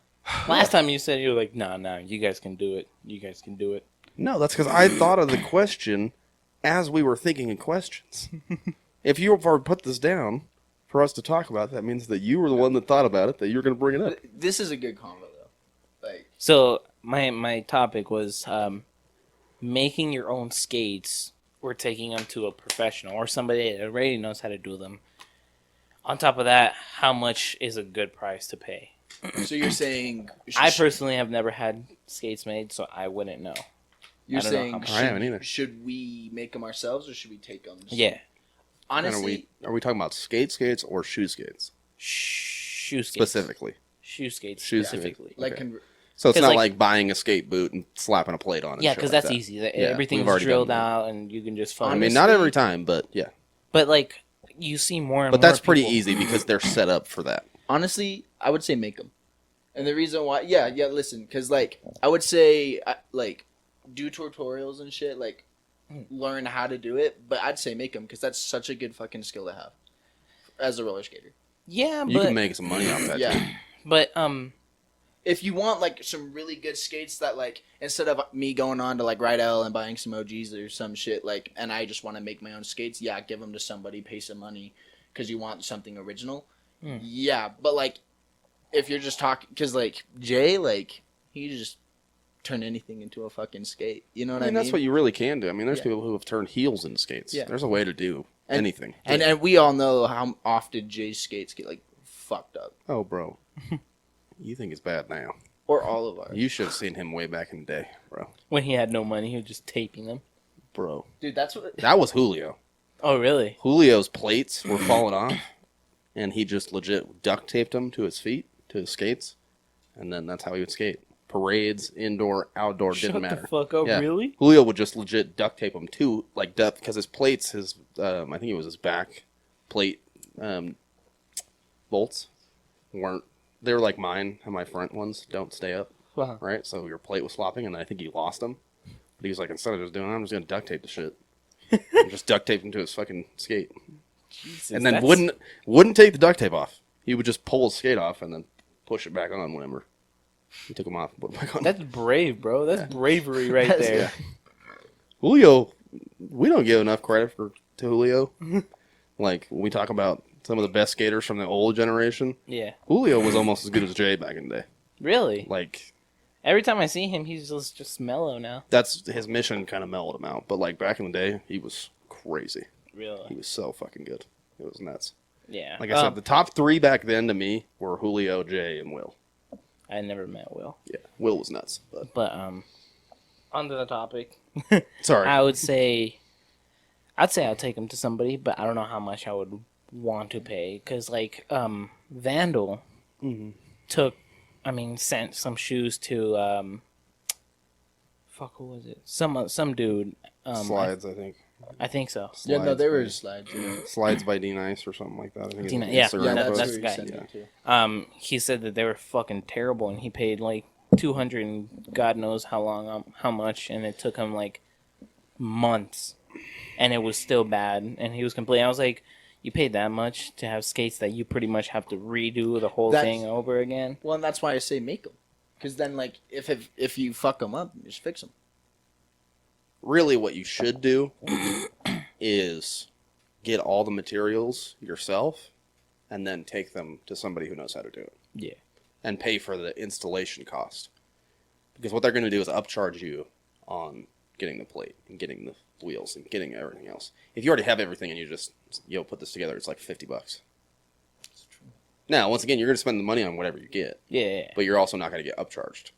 Last time you said you were like, nah, you guys can do it. You guys can do it. No, that's because I thought of the question as we were thinking of questions. If you were put this down for us to talk about, that means that you were the one that thought about it, that you were going to bring it up. This is a good combo, though. Like, So my topic was making your own skates or taking them to a professional or somebody that already knows how to do them. On top of that, how much is a good price to pay? so you're saying... I personally have never had skates made, so I wouldn't know. You're I don't know how saying much. I haven't either. should we make them ourselves or should we take them? Yeah. Honestly, Are we talking about skates or shoe skates? Shoe skates. Specifically. Shoe skates Shoe specifically. like, Okay. So it's 'Cause, not like- like buying a skate boot and slapping a plate on it. Yeah, because because that's easy. Yeah, Everything's we've already drilled done that. out, and you can just fucking... I mean, not Honestly- every time, but yeah. But, like, you see more and But more that's pretty people- easy because they're set up for that. honestly, I would say make them. And the reason why, listen, because, like, I would say, like, do tutorials and shit, like, learn how to do it, but I'd say make them, because that's such a good fucking skill to have as a roller skater. Yeah, You but... can make some money off that. Yeah. Too. But, If you want, like, some really good skates that, like, instead of me going on to, like, Rydell and buying some OGs or some shit, like, and I just want to make my own skates, yeah, give them to somebody, pay some money, because you want something original. Yeah, but, like, if you're just talking, because, like, Jay, like, he just turn anything into a fucking skate. You know what I mean? That's what you really can do. I mean, there's Yeah. people who have turned heels into skates. Yeah. There's a way to do anything. And we all know how often Jay's skates get, like, fucked up. Oh, bro. You think it's bad now. Or all of ours. You should have seen him way back in the day, bro. when he had no money, he was just taping them. Bro. Dude, that's what... That was Julio. Oh, really? Julio's plates were falling off, and he just legit duct taped them to his feet, to his skates, and then that's how he would skate. Parades, indoor, outdoor, didn't Shut matter. the fuck up, Yeah. really? Julio would just legit duct tape them too, like depth, because his plates, I think it was his back plate bolts weren't. They were like mine, and my front ones don't stay up, Wow. right? So your plate was flopping, and I think he lost them. But he was like, instead of just doing that, I'm just gonna duct tape the shit, and just duct tape him to his fucking skate, Jesus, and then that's- wouldn't take the duct tape off. He would just pull his skate off and then push it back on whenever he took them off and put it back on. That's brave, bro. That's bravery right That's- there. Yeah. Julio, we don't give enough credit to Julio. Like, when we talk about some of the best skaters from the old generation, Yeah. Julio was almost as good as Jay back in the day. Really? Like, Every time I see him, he's just mellow now. that's his mission kind of mellowed him out. But, like, back in the day, he was crazy. He Really? was so fucking good. It was nuts. Yeah. Like I said, the top three back then to me were Julio, Jay, and Will. I never met Will. Yeah, Will was nuts. But But, onto the topic. sorry. I'd say I'll take him to somebody, but I don't know how much I would want to pay. Because, like, Vandal sent some shoes to, who was it? Some dude. Slides, I think. I think so. Yeah, no, Slides they were by- slides. You know. Slides by D Nice or something like that. I think D Nice, it's yeah, Instagram yeah, post. that's who the he guy. sent it to. He said that they were fucking terrible, and he paid like 200 and God knows how long, how much, and it took him like months, and it was still bad, and he was complaining. I was like, you paid that much to have skates that you pretty much have to redo the whole That's- thing over again? Well, and that's why I say make them. Because then, like, if you fuck them up, just fix them. Really, what you should do is get all the materials yourself and then take them to somebody who knows how to do it Yeah. and pay for the installation cost. Because what they're going to do is upcharge you on getting the plate and getting the wheels and getting everything else. If you already have everything and you just put this together, it's like $50. Now, once again, you're going to spend the money on whatever you get, Yeah. but you're also not going to get upcharged,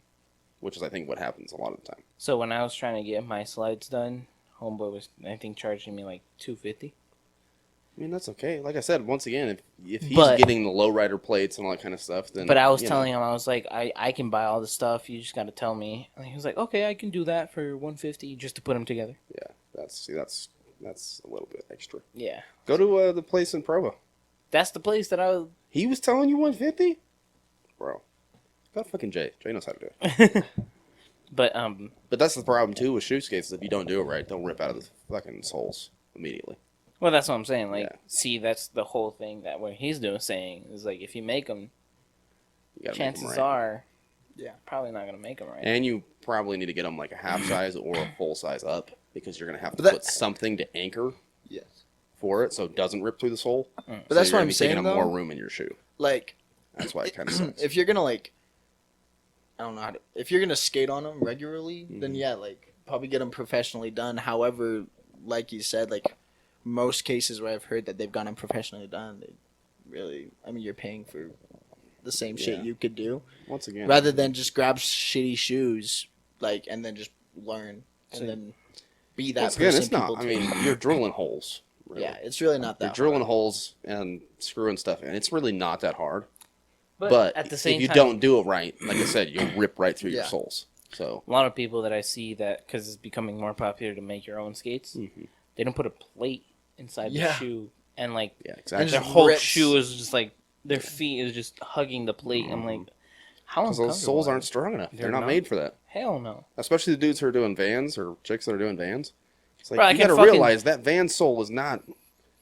which is, I think, what happens a lot of the time. So when I was trying to get my slides done, homeboy was, I think, charging me like $250. I mean, that's okay. Like I said, once again, if he's But- getting the lowrider plates and all that kind of stuff, then... But I was you know, telling him, I was like, I can buy all the stuff. You just got to tell me. And he was like, okay, I can do that for $150 just to put them together. Yeah, that's a little bit extra. Yeah. Go to the place in Provo. That's the place that I was... He was telling you 150, bro. Got fucking Jay. Jay knows how to do it. But, But that's the problem too with shoe skates. If you don't do it right, they'll rip out of the fucking soles immediately. well, that's what I'm saying. Like, Yeah. see, that's the whole thing that what he's doing, saying is like, if you make them, You gotta make 'em chances right. are Yeah. Probably not gonna make them right. And you probably need to get them like a half size or a full size up because you're gonna have to But put something to anchor Yes. for it so it doesn't rip through the sole. But So that's you're what gonna I'm be saying, taking up though. more room in your shoe. Like, That's why it kind of sucks. if you're gonna like, I don't know how to. If you're gonna skate on them regularly, then yeah, like probably get them professionally done. However, like you said, like most cases where I've heard that they've gotten them professionally done, they really, I mean, you're paying for the same shit Yeah. you could do Once again, rather than just grab shitty shoes, like, and then just learn So- and then be that once again, person. it's not. people I mean, take. you're drilling holes. Really. Yeah, it's really not that. You're drilling hard. holes and screwing stuff in. It's really not that hard. But, But at the same if you time, don't do it right, like I said, you'll rip right through your Yeah. soles. So a lot of people that I see that because it's becoming more popular to make your own skates, they don't put a plate inside the Yeah. shoe, and like yeah, And exactly. their just whole rips. shoe is just like their feet is just hugging the plate. I'm like, how Because those soles aren't strong enough. They're not made for that. Hell no. Especially the dudes who are doing Vans or chicks that are doing Vans. It's like Bro, I you can got to fucking- realize that Van sole is not.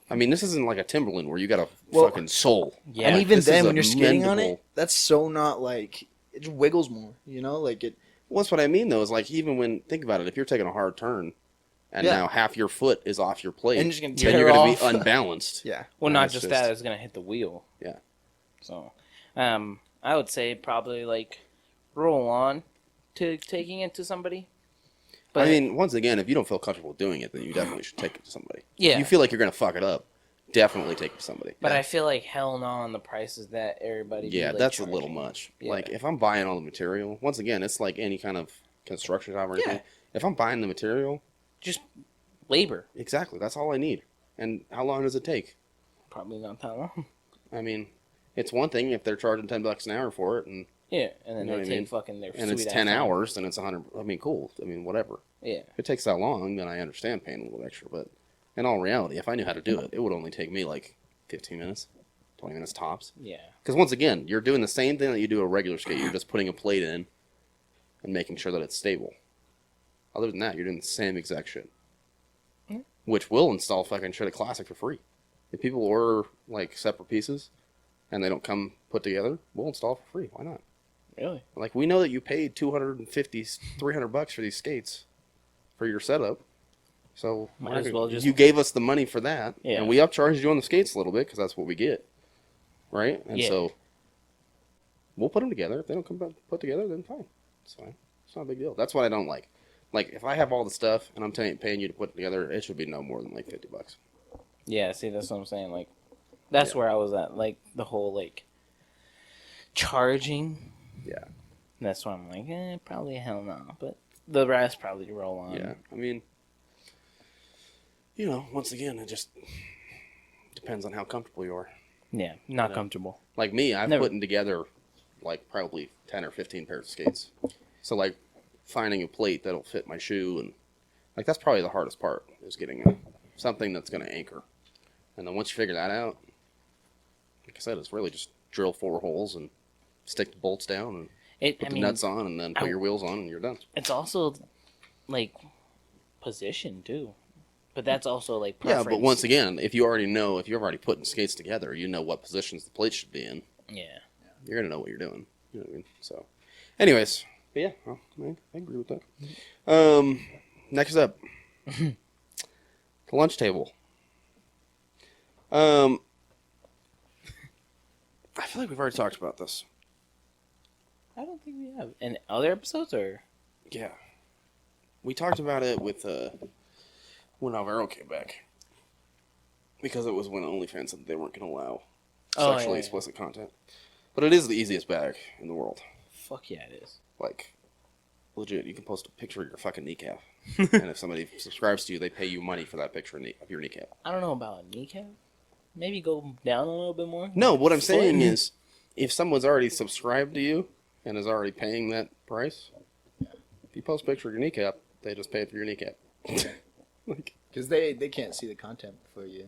I mean, this isn't like a Timberland where you got a Well, fucking sole. Yeah. And even this then, is when you're skating on amendable. it, that's so not like it just wiggles more. You know, like it. Well, that's what I mean though. Is like even when think about it, if you're taking a hard turn, and Yeah. now half your foot is off your plate, And you're just gonna then tear you're going to off. be unbalanced. Yeah. Well, And not it's just just- that, it's gonna hit the wheel. Yeah. So, I would say probably like roll on to taking it to somebody. But I mean, once again, if you don't feel comfortable doing it, then you definitely should take it to somebody. Yeah. If you feel like you're going to fuck it up, definitely take it to somebody. but I feel like hell no on the prices that everybody. be, Yeah, like, that's a little charging. much. Yeah. Like, if I'm buying all the material, once again, it's like any kind of construction job or anything. Yeah. If I'm buying the material, Just labor. exactly, that's all I need. And how long does it take? Probably not that long. I mean, it's one thing if they're charging $10 an hour for it, and Yeah, and then You know they what I take mean? fucking their it's sweet 10 ass time. hours, then it's 100. I mean, cool. I mean, whatever. Yeah, If it takes that long, then I understand paying a little extra. But in all reality, if I knew how to do it, it would only take me like 15 minutes, 20 minutes tops. yeah. Because once again, you're doing the same thing that you do a regular skate. You're just putting a plate in and making sure that it's stable. Other than that, you're doing the same exact shit. Yeah. Which will install fucking shit at Classic for free. If people order like separate pieces and they don't come put together, we'll install it for free. Why not? Really? Like, we know that you paid $250, $300 for these skates for your setup. So Might as well just- you gave us the money for that, Yeah. and we upcharged you on the skates a little bit because that's what we get, right? And Yeah. so we'll put them together. If they don't come put together, then fine. It's fine. It's not a big deal. That's what I don't like. Like, if I have all the stuff and I'm paying you to put it together, it should be no more than like $50. Yeah. See, that's what I'm saying. Like, that's Yeah. where I was at. Like the whole like charging. Yeah. That's why I'm like, probably hell no. But the rest probably roll on. Yeah. I mean, you know, once again, it just depends on how comfortable you are. Yeah. Not Yeah. comfortable. Like me, I've Never. putting together like probably 10 or 15 pairs of skates. So like finding a plate that'll fit my shoe and like that's probably the hardest part is getting something that's going to anchor. And then once you figure that out, like I said, it's really just drill 4 holes and stick the bolts down and put I the mean, nuts on and then put your wheels on and you're done. it's also like position too. But that's also like Yeah, preference. but once again, if you're already putting skates together, you know what positions the plate should be in. Yeah. You're gonna know what you're doing. You know what I mean? So, anyways, but yeah, well, I agree with that. Next up, the lunch table. I feel like we've already talked about this. I don't think we have. In other episodes or Yeah, we talked about it with when Alvaro came back because it was when OnlyFans said they weren't gonna allow sexually explicit content. But it is the easiest bag in the world. fuck yeah it is. Like, legit, you can post a picture of your fucking kneecap. And if somebody subscribes to you, they pay you money for that picture of your kneecap. I don't know about a kneecap. Maybe go down a little bit more. No, what I'm saying Foot. is, if someone's already subscribed to you and is already paying that price, if you post a picture of your kneecap, they just pay for your kneecap. Like, Because they can't see the content for you.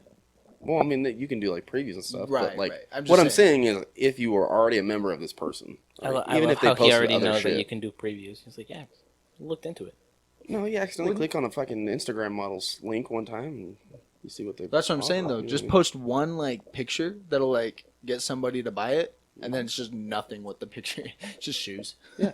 well, I mean, you can do like previews and stuff. Right, but like, right. I'm just what I'm saying. saying is, if you are already a member of this person, I right, love if they how he posted already other knows shit, that you can do previews. He's like, yeah, looked into it. no, you accidentally click on a fucking Instagram model's link one time and you see what they. That's what I'm saying talk though. about, you know Just what I mean? post one like picture that'll like get somebody to buy it, And then it's just nothing with the picture. Just shoes. Yeah.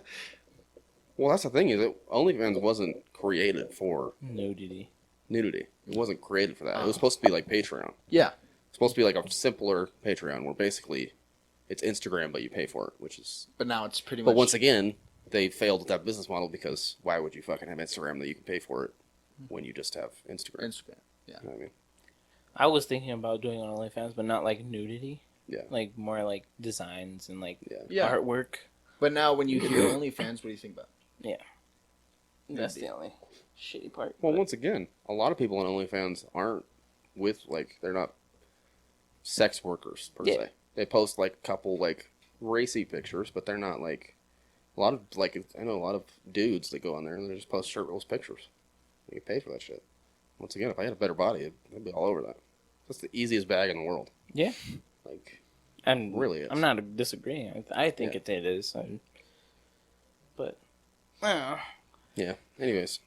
Well, that's the thing is that OnlyFans wasn't created for nudity. It wasn't created for that. It was supposed to be like Patreon. Yeah. It's supposed to be like a simpler Patreon where basically it's Instagram, but you pay for it, which is... But now it's pretty much... But once again, they failed with that business model because why would you fucking have Instagram that you can pay for it when you just have Instagram? Yeah. You know what I mean? I was thinking about doing on OnlyFans, but not like nudity. Yeah. Like more like designs and like Yeah. artwork. But now when you hear OnlyFans, what do you think about? Yeah. That's the only shitty part. Well, once again, a lot of people on OnlyFans aren't with, like, they're not sex workers, per se. They post, like, a couple, like, racy pictures, but they're not, like, a lot of, like, I know a lot of dudes that go on there and they just post shirtless pictures. You pay for that shit. Once again, if I had a better body, I'd be all over that. That's the easiest bag in the world. Yeah. Like, and really is. I'm not disagreeing. I think it is. But, yeah. Anyways,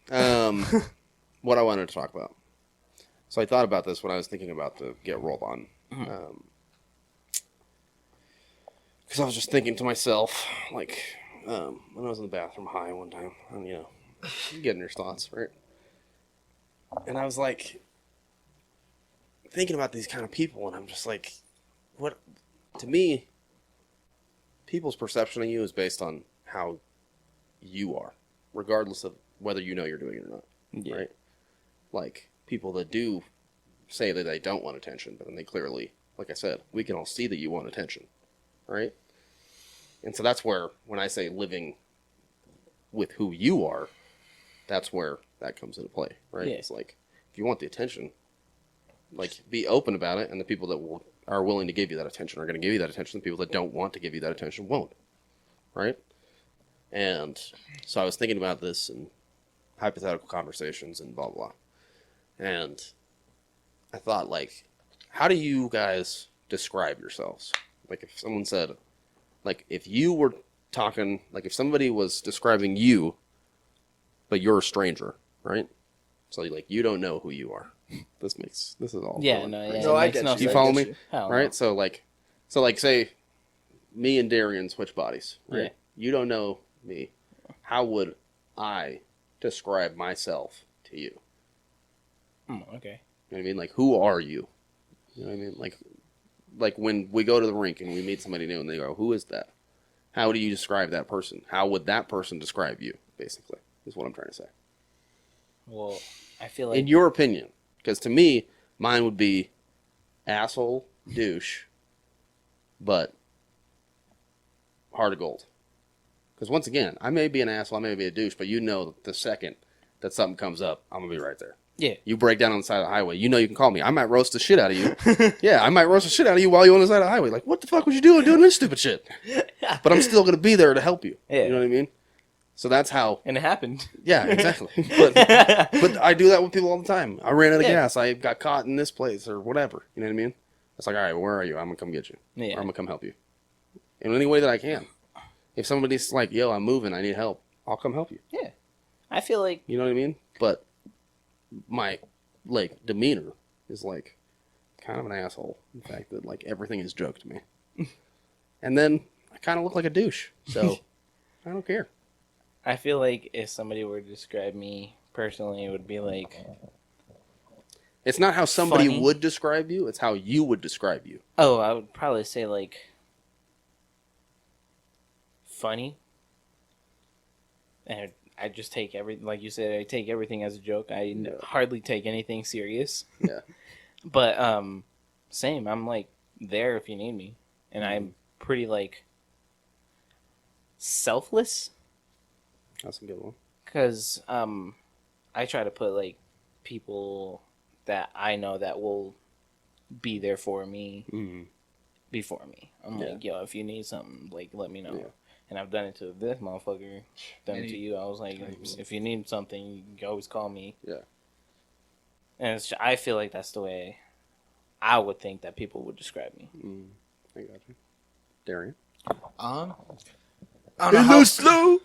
what I wanted to talk about. So I thought about this when I was thinking about the get rolled on. Because I was just thinking to myself, like, when I was in the bathroom high one time, and, you know, getting your thoughts, right? And I was like, thinking about these kind of people, and I'm just like, what? To me, people's perception of you is based on how you are, regardless of whether you know you're doing it or not, right? Like, people that do say that they don't want attention, but then they clearly, like I said, we can all see that you want attention, right? And so that's where, when I say living with who you are, that's where that comes into play, right? Yeah. It's like, if you want the attention, like, be open about it, and the people that are willing to give you that attention are going to give you that attention. The people that don't want to give you that attention won't, right? And so I was thinking about this and hypothetical conversations and blah, blah. And I thought, like, how do you guys describe yourselves? Like, if someone said, like, if you were talking, like, if somebody was describing you, but you're a stranger, right? So, like, you don't know who you are. This is all. Yeah, fun, no, right? yeah. No, I makes get no you. You sense. follow me? Hell Right? no. So, like, say me and Darion switch bodies, right? Yeah. You don't know me. How would I describe myself to you? Okay. You know what I mean? Like, who are you? You know what I mean? Like when we go to the rink and we meet somebody new and they go, who is that? How do you describe that person? How would that person describe you, basically, is what I'm trying to say. Well, I feel like... In your opinion, because to me, mine would be asshole, douche, but heart of gold. Because once again, I may be an asshole, I may be a douche, but you know the second that something comes up, I'm going to be right there. Yeah. You break down on the side of the highway, you know you can call me. I might roast the shit out of you. Yeah, I might roast the shit out of you while you're on the side of the highway. Like, what the fuck was you doing this stupid shit? But I'm still going to be there to help you. Yeah. You know what I mean? So that's how... And it happened. Yeah, exactly. But I do that with people all the time. I ran out of gas. I got caught in this place or whatever. You know what I mean? It's like, all right, where are you? I'm going to come get you. Yeah. Or I'm going to come help you. In any way that I can. If somebody's like, yo, I'm moving, I need help, I'll come help you. Yeah. I feel like... You know what I mean? But my, like, demeanor is, like, kind of an asshole. In fact, that, like, everything is joke to me. And then I kind of look like a douche. So I don't care. I feel like if somebody were to describe me personally, it would be like... It's not how somebody Funny. would describe you. It's how you would describe you. Oh, I would probably say, like... funny. And I just take like you said, I take everything as a joke. I hardly take anything serious. Yeah. But, same. I'm, like, there if you need me. And I'm pretty, like, selfless. That's a good one. Because I try to put, like, people that I know that will be there for me before me. I'm like, yo, if you need something, like, let me know. Yeah. And I've done it to this motherfucker. Done it to you. I was like, if you need something, you can always call me. Yeah. And I feel like that's the way I would think that people would describe me. I got you. Darion? I don't know how slow.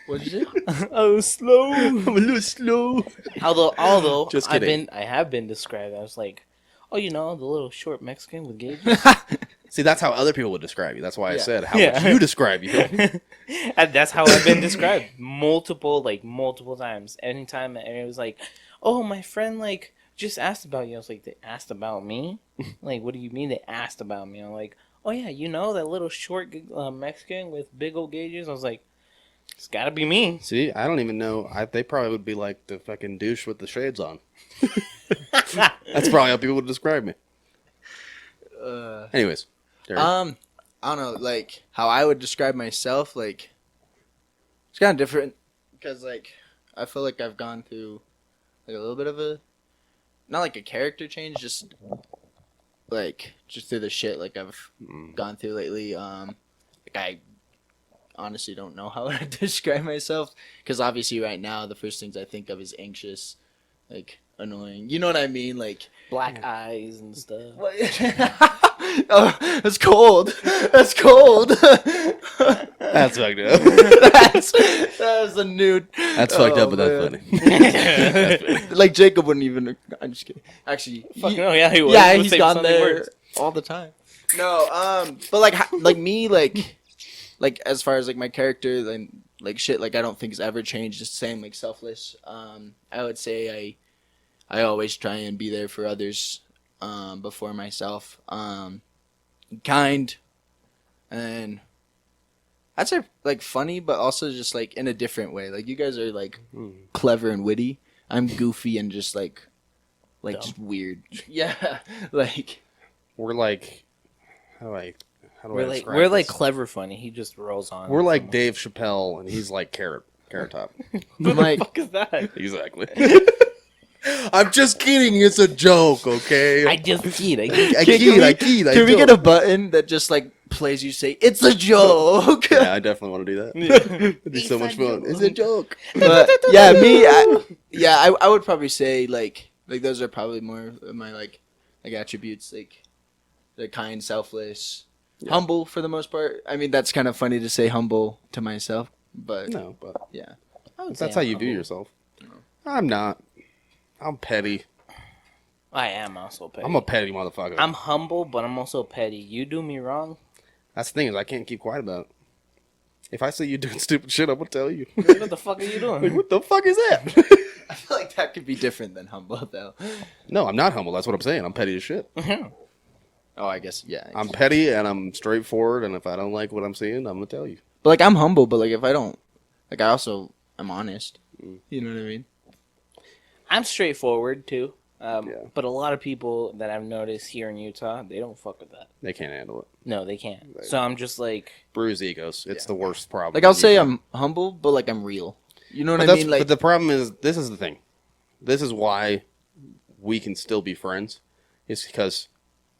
What'd you say? Oh, slow. I'm a little slow. Although Just kidding. I have been described as like, oh, you know, the little short Mexican with gauges. See, that's how other people would describe you. That's why I Yeah. said, how would you describe you? And that's how I've been described multiple times. Anytime it was like, oh, my friend like just asked about you. I was like, they asked about me? Like, what do you mean they asked about me? I'm like, oh yeah, you know that little short Mexican with big old gauges? I was like, it's gotta be me. See, I don't even know. They probably would be like the fucking douche with the shades on. That's probably how people would describe me. Anyways. Derek. I don't know, like, how I would describe myself, like, it's kind of different, because, like, I feel like I've gone through, like, a little bit of a, not like a character change, just, like, just through the shit, like, I've gone through lately, like, I honestly don't know how to describe myself, because obviously right now, the first things I think of is anxious, like, annoying, you know what I mean, like, Black eyes and stuff. oh, that's cold. That's cold. That's fucked up. That's a nude. That's fucked up, but man. that's funny. Like Jacob wouldn't even. I'm just kidding. Actually, Fuck no, yeah, he was. yeah, He would he's say gone something there worse. all the time. No, but like me, like as far as like my character, like shit, like I don't think it's ever changed. Just the same, like selfless. I would say I always try and be there for others, before myself. Kind, and I'd say like funny, but also just like in a different way. Like you guys are like clever and witty. I'm goofy and just like Dumb. just weird. Yeah, like We're like, how do I describe We're like this? clever funny. He just rolls on. We're like Dave Chappelle, and he's like Carrot Top. Who I'm like the fuck is that? Exactly. I'm just kidding. It's a joke, okay? I just kid. I Can kid. we get a button that just like plays you say it's a joke? Yeah, I definitely want to do that. It'd be so much fun. It's a joke. But yeah, I would probably say like those are probably more of my like attributes, like the kind, selfless, humble for the most part. I mean, that's kind of funny to say humble to myself, but No, but yeah. that's how you view yourself. I'm not. I'm petty. I am also petty. I'm a petty motherfucker. I'm humble, but I'm also petty. You do me wrong. That's the thing is I can't keep quiet about it. If I see you doing stupid shit, I'm gonna tell you. What the fuck are you Like, doing? what the fuck is that? I feel like that could be different than humble though. No, I'm not humble. That's what I'm saying. I'm petty as shit. Oh, I guess yeah. I'm petty and I'm straightforward. And if I don't like what I'm seeing, I'm gonna tell you. But like I'm humble, but like if I don't, like I also am honest. You know what I mean? I'm straightforward too. Yeah. But a lot of people that I've noticed here in Utah, they don't fuck with that. They can't handle it. No, they can't. So I'm just like, Bruised egos. It's the worst problem. Like I'll say I'm humble, but like I'm real. You know what I mean? Like but the problem is, this is the thing. This is why we can still be friends. Is because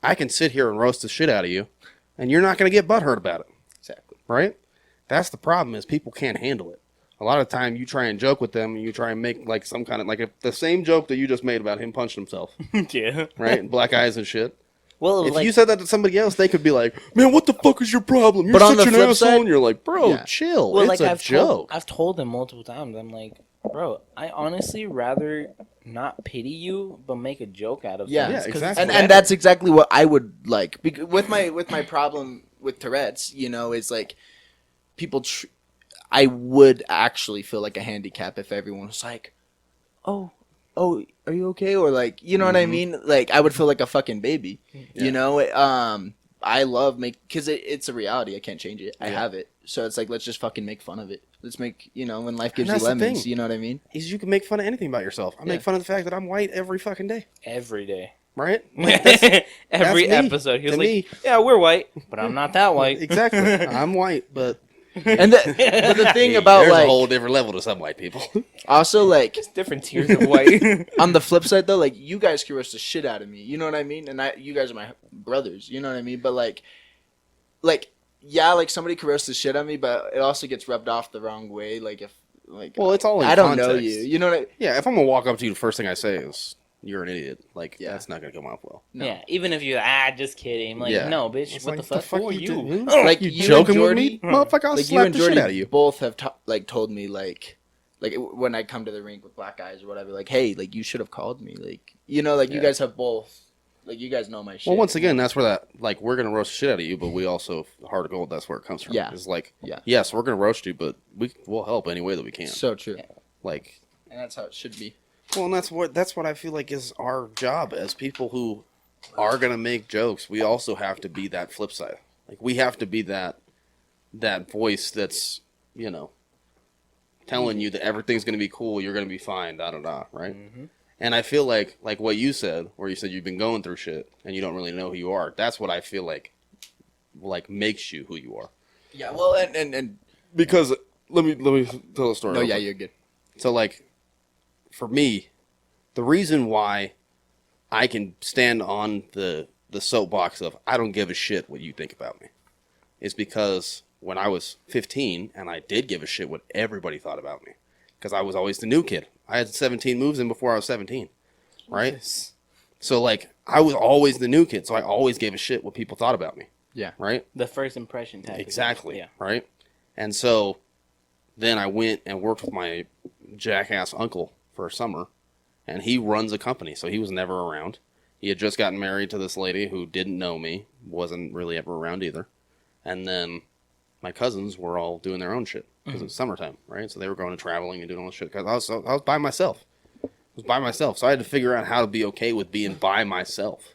I can sit here and roast the shit out of you, and you're not going to get butthurt about it. exactly. Right? That's the problem is people can't handle it. A lot of time you try and joke with them and you try and make like some kind of like if the same joke that you just made about him punching himself, yeah. right? Black eyes and shit. Well, If like, you said that to somebody else, they could be like, "Man, what the fuck is your problem? You're But on such the an flip asshole." side- And you're like, "Bro, Yeah. chill. well, It's like a I've joke." told them multiple times. I'm like, bro, I honestly rather not pity you, but make a joke out of Yeah. things, Yeah, 'cause exactly. it's And that's exactly what I would like. With my problem with Tourette's, you know, is like people. I would actually feel like a handicap if everyone was like, "Oh, are you okay?" Or like, you know what I mean? Like, I would feel like a fucking baby. Yeah. You know, I love because it's a reality. I can't change it. I have it. So it's like let's just fucking make fun of it. Let's make when life gives you that's the lemons. thing. You know what I mean? Is you can make fun of anything about yourself. I make fun of the fact that I'm white every fucking day, every day. right? Every that's me. episode, he was To like, me. "Yeah, we're white, but I'm not that white." Exactly. I'm white, but And but the thing about there's like a whole different level to some white people. also like Different tiers of white. on the flip side though, like you guys can roast the shit out of me. You know what I mean? And you guys are my brothers. You know what I mean? But like yeah, like somebody can roast the shit out of me, but it also gets rubbed off the wrong way. Like if like Well, it's all in I don't know context. you. You know what I Yeah, if I'm gonna walk up to you, the first thing I say is, "You're an idiot." Like, Yeah. that's not gonna come off well. No. Yeah, even if you just kidding. Like, Yeah. no, bitch, It's what like, the fuck? Who are you? doing? Like you you joking and with me, Jordii- motherfucker? I'll like you slap and the shit Jordii out of you. both have told me like when I come to the rink with black eyes or whatever, like, hey, like you should have called me. Like you know, like you Yeah. guys have both Like, you guys know my shit. Well, once again, that's where that, like, we're going to roast the shit out of you, but we also, heart of gold, that's where it comes from. Yeah. It's like, Yeah. yes, we're going to roast you, but we'll help any way that we can. So true. Like, And that's how it should be. well, and that's what I feel like is our job as people who are going to make jokes. We also have to be that flip side. Like, we have to be that voice that's, you know, telling you that everything's going to be cool, you're going to be fine, da-da-da, right? Mm-hmm. And I feel like what you said, where you said you've been going through shit and you don't really know who you are, that's what I feel like makes you who you are. Yeah, well, and because, let me tell a story. no, yeah, you're good. So, like, for me, the reason why I can stand on the soapbox of I don't give a shit what you think about me is because when I was 15, and I did give a shit what everybody thought about me, because I was always the new kid. I had 17 moves in before I was 17, right? Jesus. So, like, I was always the new kid, so I always gave a shit what people thought about me. Yeah. Right? The first impression tag. Exactly. Yeah. Right? And so then I went and worked with my jackass uncle for a summer, and he runs a company, so he was never around. He had just gotten married to this lady who didn't know me, wasn't really ever around either. And then my cousins were all doing their own shit because it was summertime, right? So they were going and traveling and doing all this shit because I was by myself. I was by myself, so I had to figure out how to be okay with being by myself.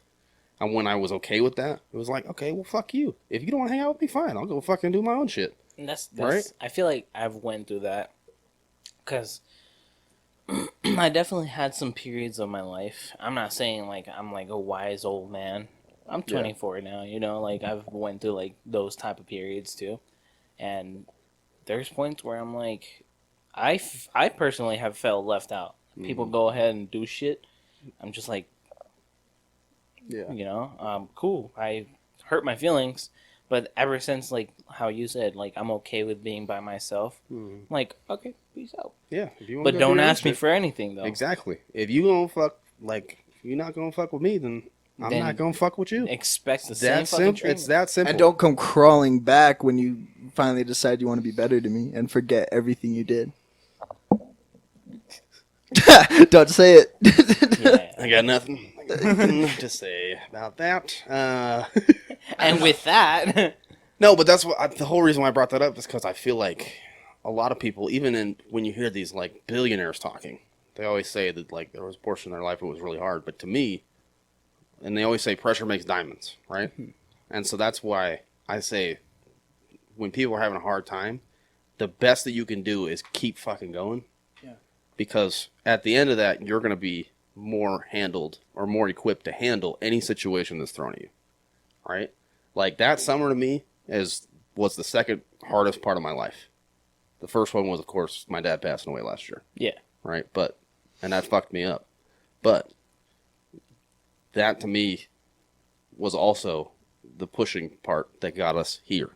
And when I was okay with that, it was like, okay, well, fuck you. If you don't want to hang out with me, fine. I'll go fucking do my own shit. And that's right? I feel like I've went through that because I definitely had some periods of my life. I'm not saying like I'm like a wise old man. I'm 24 now, you know, like I've went through like those type of periods too. And there's points where I'm like, I personally have felt left out. People go ahead and do shit. I'm just like, Yeah. you know, cool. I hurt my feelings, but ever since like how you said, like I'm okay with being by myself. I'm like, okay, peace out. Yeah. If you wanna But go don't do your own ask me shit. for anything though. Exactly. If you don't fuck, like, if you're not gonna fuck with me, then I'm Then not gonna fuck with you. Expect the It's same that fucking simple. treatment. It's that simple. And don't come crawling back when you finally decide you want to be better to me and forget everything you did. Don't say it. Yeah. I got nothing to say about that. And with that, No, but that's what the whole reason why I brought that up is because I feel like a lot of people, even when you hear these like billionaires talking, they always say that like there was a portion of their life it was really hard. But to me, and they always say pressure makes diamonds, right? And so that's why I say when people are having a hard time, the best that you can do is keep fucking going. Yeah. Because at the end of that, you're going to be more handled or more equipped to handle any situation that's thrown at you, right? Like that summer to me was the second hardest part of my life. The first one was, of course, my dad passing away last year. yeah, Right? And that fucked me up. But that to me was also the pushing part that got us here.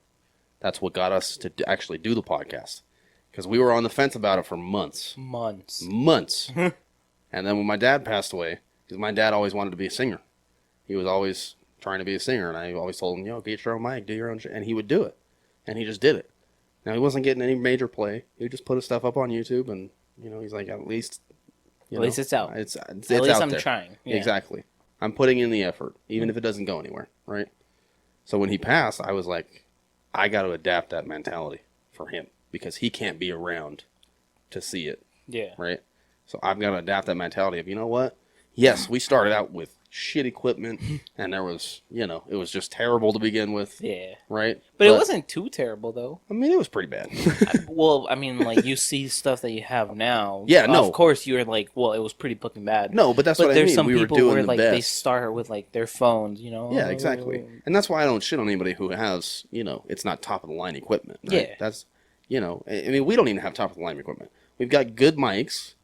That's what got us to actually do the podcast. Because we were on the fence about it for months. months. And then when my dad passed away, because my dad always wanted to be a singer. He was always trying to be a singer. And I always told him, get your own mic, do your own shit. And he would do it. And he just did it. Now, he wasn't getting any major play. He would just put his stuff up on YouTube. And, he's like, at least... At least it's out. It's At least out I'm there. trying. Yeah. Exactly. I'm putting in the effort, even if it doesn't go anywhere, right? So when he passed, I was like, I got to adapt that mentality for him because he can't be around to see it, Yeah. right? So I've got to adapt that mentality of, you know what? Yes, we started out with shit equipment, and there was, it was just terrible to begin with, Yeah. right? But it wasn't too terrible though. I mean, it was pretty bad. Well, I mean, like you see stuff that you have now. Yeah, no. Of course, you're like, well, it was pretty fucking bad. No, but that's what I there's mean. some We were people doing where the like they best. start with like their phones, Yeah, exactly. And that's why I don't shit on anybody who has, it's not top of the line equipment. Right? Yeah. That's, I mean, we don't even have top of the line equipment. We've got good mics,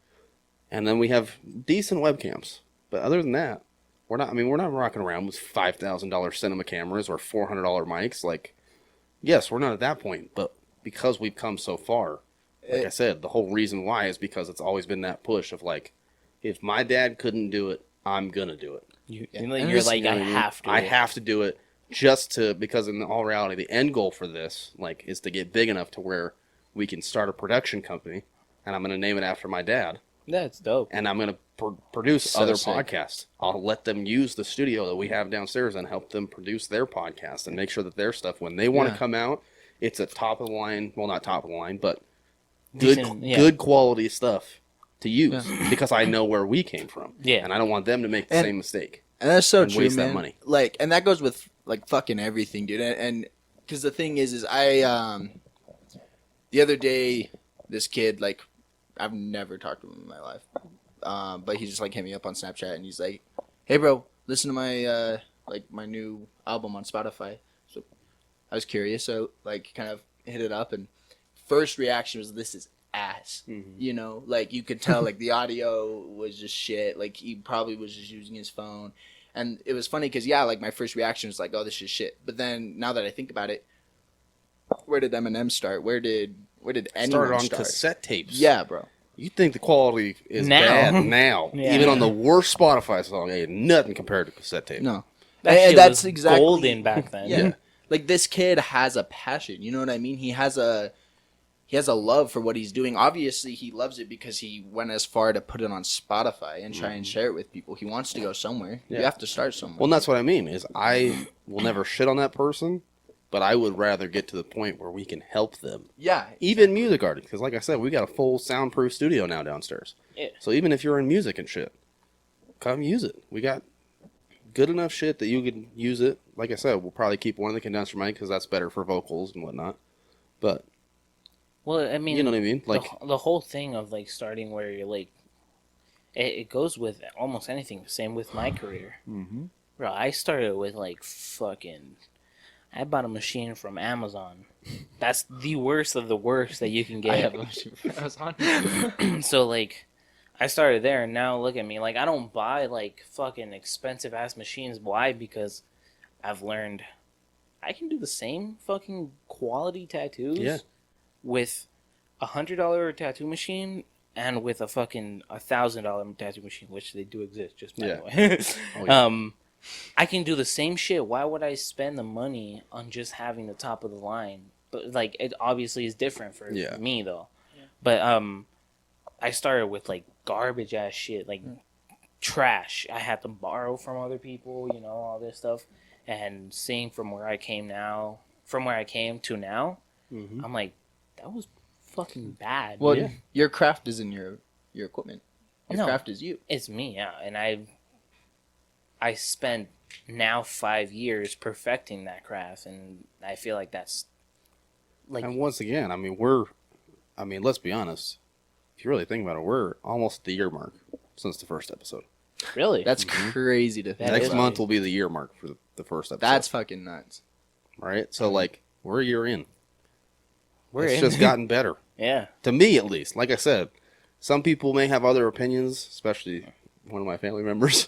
and then we have decent webcams. But other than that, we're not rocking around with $5,000 cinema cameras or $400 mics. Like, yes, we're not at that point, but because we've come so far, like I said, the whole reason why is because it's always been that push of like, if my dad couldn't do it, I'm gonna do it. You're like, I have to. I have to do it because in all reality, the end goal for this, like, is to get big enough to where we can start a production company, and I'm gonna name it after my dad, That's dope. And I'm going to produce So other sick. podcasts. I'll let them use the studio that we have downstairs and help them produce their podcast and make sure that their stuff, when they want to come out, it's a top of the line. Well, not top of the line, but good quality stuff to use because I know where we came from. Yeah. And I don't want them to make the same mistake. And that's so and true, waste man. that money. Like, and that goes with like fucking everything, dude. And because the thing is I the other day, this kid, like, I've never talked to him in my life, but he just like hit me up on Snapchat and he's like, "Hey, bro, listen to my like my new album on Spotify." So I was curious, so like kind of hit it up, and first reaction was, "This is ass." You know, like you could tell like the audio was just shit. Like he probably was just using his phone. And it was funny because, like my first reaction was like, "Oh, this is shit." But then now that I think about it, where did Eminem start? Where did anyone Started on start? cassette tapes. Yeah, bro. You think the quality is Now. bad now. Yeah. Even on the worst Spotify song, ain't nothing compared to cassette tape. No. That shit that's was exactly golden back then. Yeah. Like this kid has a passion. You know what I mean? He has a love for what he's doing. Obviously, he loves it because he went as far to put it on Spotify and try and share it with people. He wants to go somewhere. Yeah. You have to start somewhere. Well, and that's what I mean, is I will never shit on that person, but I would rather get to the point where we can help them. yeah. Even music artists, because like I said, we got a full soundproof studio now downstairs. Yeah. So even if you're in music and shit, come use it. We got good enough shit that you can use it. Like I said, we'll probably keep one of the condenser mic because that's better for vocals and whatnot. But Well, I mean, you know what I mean? Like the whole thing of like starting where you're like, it goes with almost anything. Same with my career, bro. I started with like fucking. I bought a machine from Amazon. That's the worst of the worst that you can get. I have a machine for Amazon. So like, I started there, and now look at me. Like, I don't buy like fucking expensive ass machines. Why? Because I've learned I can do the same fucking quality tattoos with $100 tattoo machine and with a fucking $1,000 tattoo machine, which they do exist. Just by the way. Oh, yeah. I can do the same shit. Why would I spend the money on just having the top of the line? But like, it obviously is different for me though. Yeah. But I started with like garbage ass shit, like trash. I had to borrow from other people, you know, all this stuff. And seeing from where I came to now, I'm like, that was fucking bad. Well, your craft isn't your equipment. Your No. craft is you. It's me, yeah. And I spent now 5 years perfecting that craft, and I feel like that's like. and once again, I mean, let's be honest. If you really think about it, we're almost at the year mark since the first episode. Really? That's crazy to think. That Next is month crazy. will be the year mark for the first episode. That's fucking nuts. right. So like, we're a year in. It's just gotten better. Yeah. To me, at least. Like I said, some people may have other opinions, especially one of my family members.